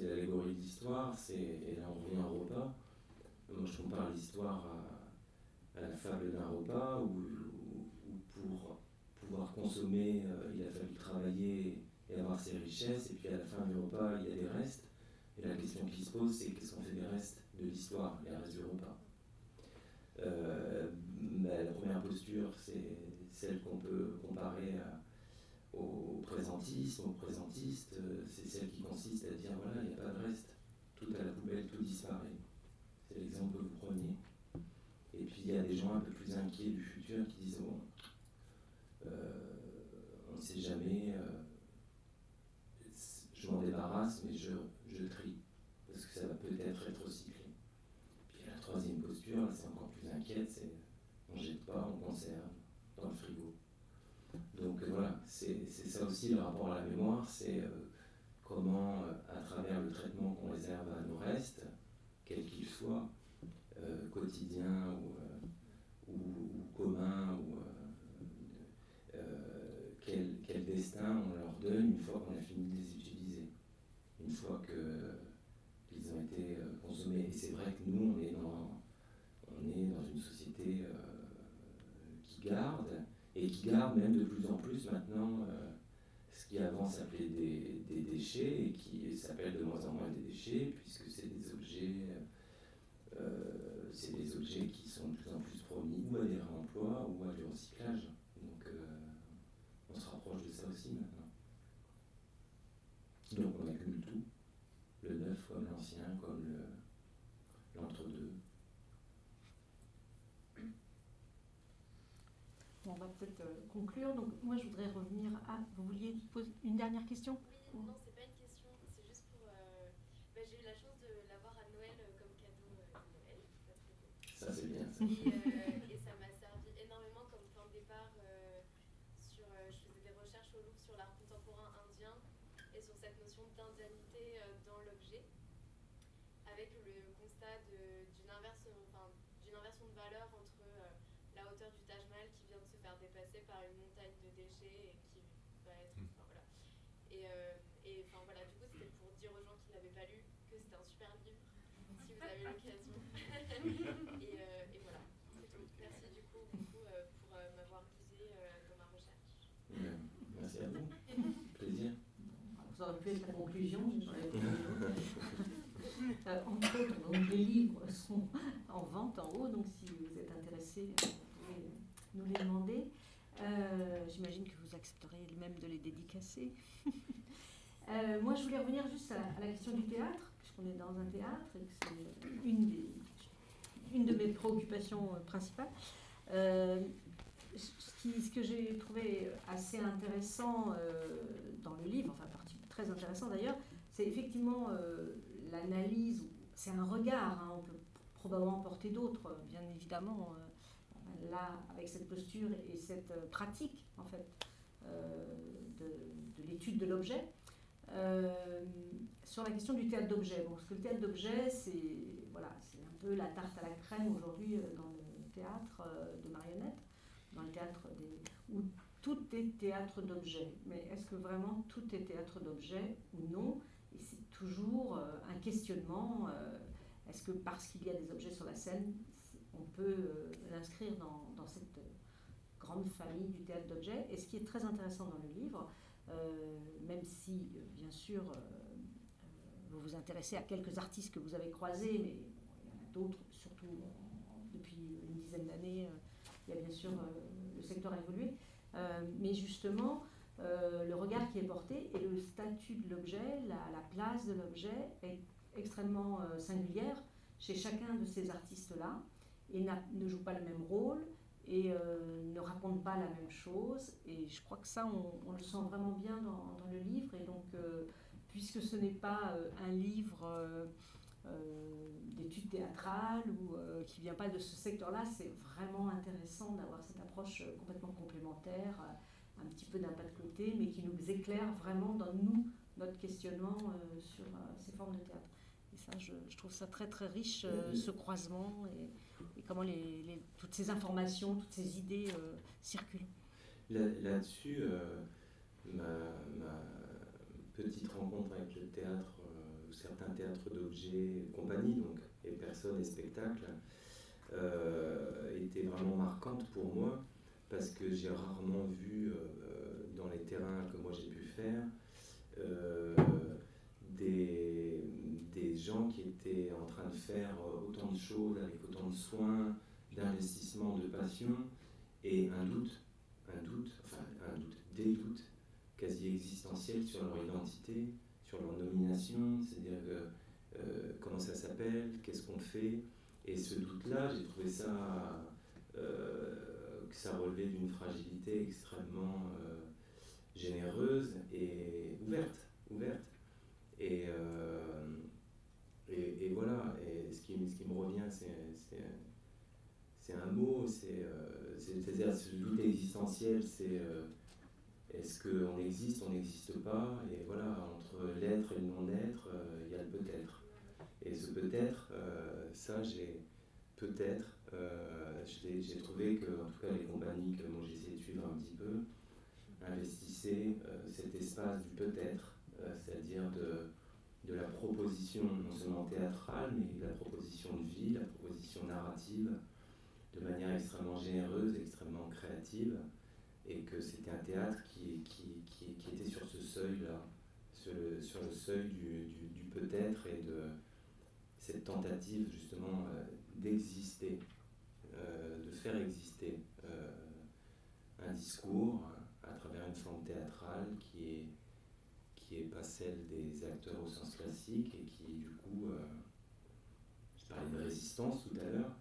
l'allégorie de l'histoire, et là on revient au repas. Moi, je compare l'histoire à la fable d'un repas où pour pouvoir consommer, il a fallu travailler et avoir ses richesses, et puis à la fin du repas, il y a des restes. Et la question qui se pose, c'est qu'est-ce qu'on fait des restes de l'histoire, les restes du repas. La première posture, c'est celle qu'on peut comparer au présentisme, aux présentistes, c'est celle qui consiste à dire voilà, il n'y a pas de reste, tout à la poubelle, tout disparaît. C'est l'exemple que vous preniez. Et puis il y a des gens un peu plus inquiets du futur qui disent bon, on ne sait jamais, je m'en débarrasse, mais je trie, parce que ça va peut-être être recyclé. Puis la troisième posture, là, c'est encore plus inquiète, c'est on ne jette pas, on conserve dans le frigo. Donc voilà, c'est ça aussi le rapport à la mémoire, c'est comment, à travers le traitement qu'on réserve à nos restes, quels qu'ils soient, quotidiens ou communs, ou consommer. Et c'est vrai que nous, on est dans une société qui garde, et qui garde même de plus en plus maintenant ce qui avant s'appelait des déchets et qui s'appelle de moins en moins des déchets, puisque c'est des objets qui sont de plus en plus promis ou à des réemplois ou à du recyclage. Donc on se rapproche de ça aussi maintenant. Donc on accumule tout, le neuf comme l'ancien, comme l'entre-deux. Bon, on va peut-être conclure. Donc moi je voudrais revenir à... Vous vouliez poser une dernière question? Oui, non, c'est pas une question, c'est juste pour... j'ai eu la chance de l'avoir à Noël comme cadeau de Noël. Ça c'est bien. Ça. Et ça m'a servi énormément comme point de départ je faisais des recherches au Louvre sur l'art contemporain indien et sur cette notion d'indianité dans l'objet, avec le constat d'une inversion de valeur entre la hauteur du Taj Mahal qui vient de se faire dépasser par une montagne de déchets et qui va être... voilà. Et voilà, du coup c'était pour dire aux gens qui ne l'avaient pas lu que c'était un super livre, si vous avez l'occasion. et voilà, c'est tout. Merci du coup beaucoup pour m'avoir guidé dans ma recherche. Merci à vous. Plaisir. Vous aurez pu être la conclusion. Entre autres, donc, les livres sont en vente en haut, donc si vous êtes intéressé, vous pouvez nous les demander. J'imagine que vous accepterez même de les dédicacer. Moi, je voulais revenir juste à la question du théâtre, puisqu'on est dans un théâtre et que c'est une de mes préoccupations principales. Ce que j'ai trouvé assez intéressant dans le livre, enfin très intéressant d'ailleurs, c'est effectivement l'analyse, c'est un regard, hein, on peut probablement porter d'autres, bien évidemment, là, avec cette posture et cette pratique, en fait, de l'étude de l'objet. Sur la question du théâtre d'objet, parce que le théâtre d'objet, c'est un peu la tarte à la crème aujourd'hui dans le théâtre de marionnettes, dans le théâtre où tout est théâtre d'objet. Mais est-ce que vraiment tout est théâtre d'objet ou non? Et c'est toujours un questionnement. Est-ce que parce qu'il y a des objets sur la scène, on peut l'inscrire dans cette grande famille du théâtre d'objet? Et ce qui est très intéressant dans le livre, même si, bien sûr, vous vous intéressez à quelques artistes que vous avez croisés, mais il y en a d'autres, surtout depuis une dizaine d'années, il y a bien sûr le secteur a évolué, mais justement, le regard qui est porté et le statut de l'objet, la place de l'objet est extrêmement singulière chez chacun de ces artistes-là et ne joue pas le même rôle et ne raconte pas la même chose. Et je crois que ça, on le sent vraiment bien dans le livre. Et donc, puisque ce n'est pas un livre d'études théâtrales ou qui ne vient pas de ce secteur-là, c'est vraiment intéressant d'avoir cette approche complètement complémentaire, un petit peu d'un pas de côté, mais qui nous éclaire vraiment dans notre questionnement sur ces formes de théâtre. Et ça, je trouve ça très très riche, ce croisement et comment toutes ces informations, toutes ces idées circulent. Là-dessus, ma petite rencontre avec le théâtre, ou certains théâtres d'objets, compagnie, donc, et personnes et spectacles, était vraiment marquante pour moi, parce que j'ai rarement vu dans les terrains que moi j'ai pu faire des gens qui étaient en train de faire autant de choses avec autant de soin, d'investissement, de passion, et des doutes quasi existentiels sur leur identité, sur leur nomination, c'est-à-dire comment ça s'appelle, qu'est-ce qu'on fait. Et ce doute-là, j'ai trouvé ça, que ça relevait d'une fragilité extrêmement généreuse et ouverte. Et voilà, et ce qui me revient, c'est un mot, c'est-à-dire ce doute existentiel, c'est est-ce qu'on existe, on n'existe pas, et voilà, entre l'être et le non-être, il y a le peut-être. Et ce peut-être, ça j'ai trouvé que, en tout cas les compagnies que moi j'ai essayé de suivre un petit peu, investissaient cet espace du peut-être, c'est-à-dire de la proposition, non seulement théâtrale, mais de la proposition de vie, la proposition narrative, de manière extrêmement généreuse, extrêmement créative, et que c'était un théâtre qui était sur ce seuil-là, sur le seuil du peut-être et de cette tentative justement d'exister, de faire exister un discours à travers une forme théâtrale qui est pas celle des acteurs au sens classique et qui du coup, je parlais de résistance tout à l'heure,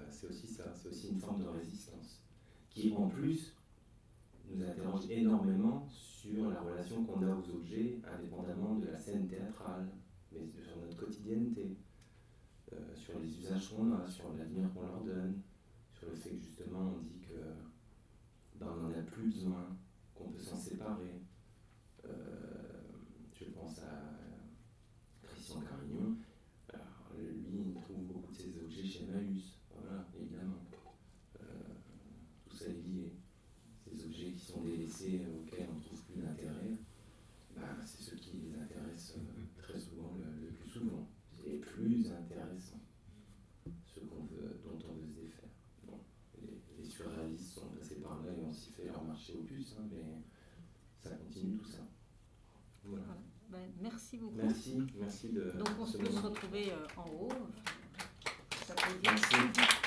c'est aussi ça, c'est aussi une forme de résistance qui en plus nous interroge énormément sur la relation qu'on a aux objets indépendamment de la scène théâtrale, mais sur notre quotidienneté, sur les usages qu'on a, sur l'avenir qu'on leur donne, sur le fait que justement on dit que on n'en a plus besoin, qu'on peut s'en séparer. Je pense à Christian Carignon. Alors, lui, il trouve beaucoup de ses objets chez Emmaüs. Voilà, évidemment. Tout ça est lié. Ces objets qui sont délaissés, auxquels on ne trouve plus d'intérêt, c'est ceux qui les intéressent très souvent, le plus souvent. C'est les plus intéressants. Ceux dont on veut se défaire. Bon, les surréalistes sont passés par là et ont aussi fait leur marché aux puces, hein, mais ça continue tout ça. Voilà. Merci beaucoup. Merci de. Donc on peut se retrouver en haut. Ça peut dire. Merci.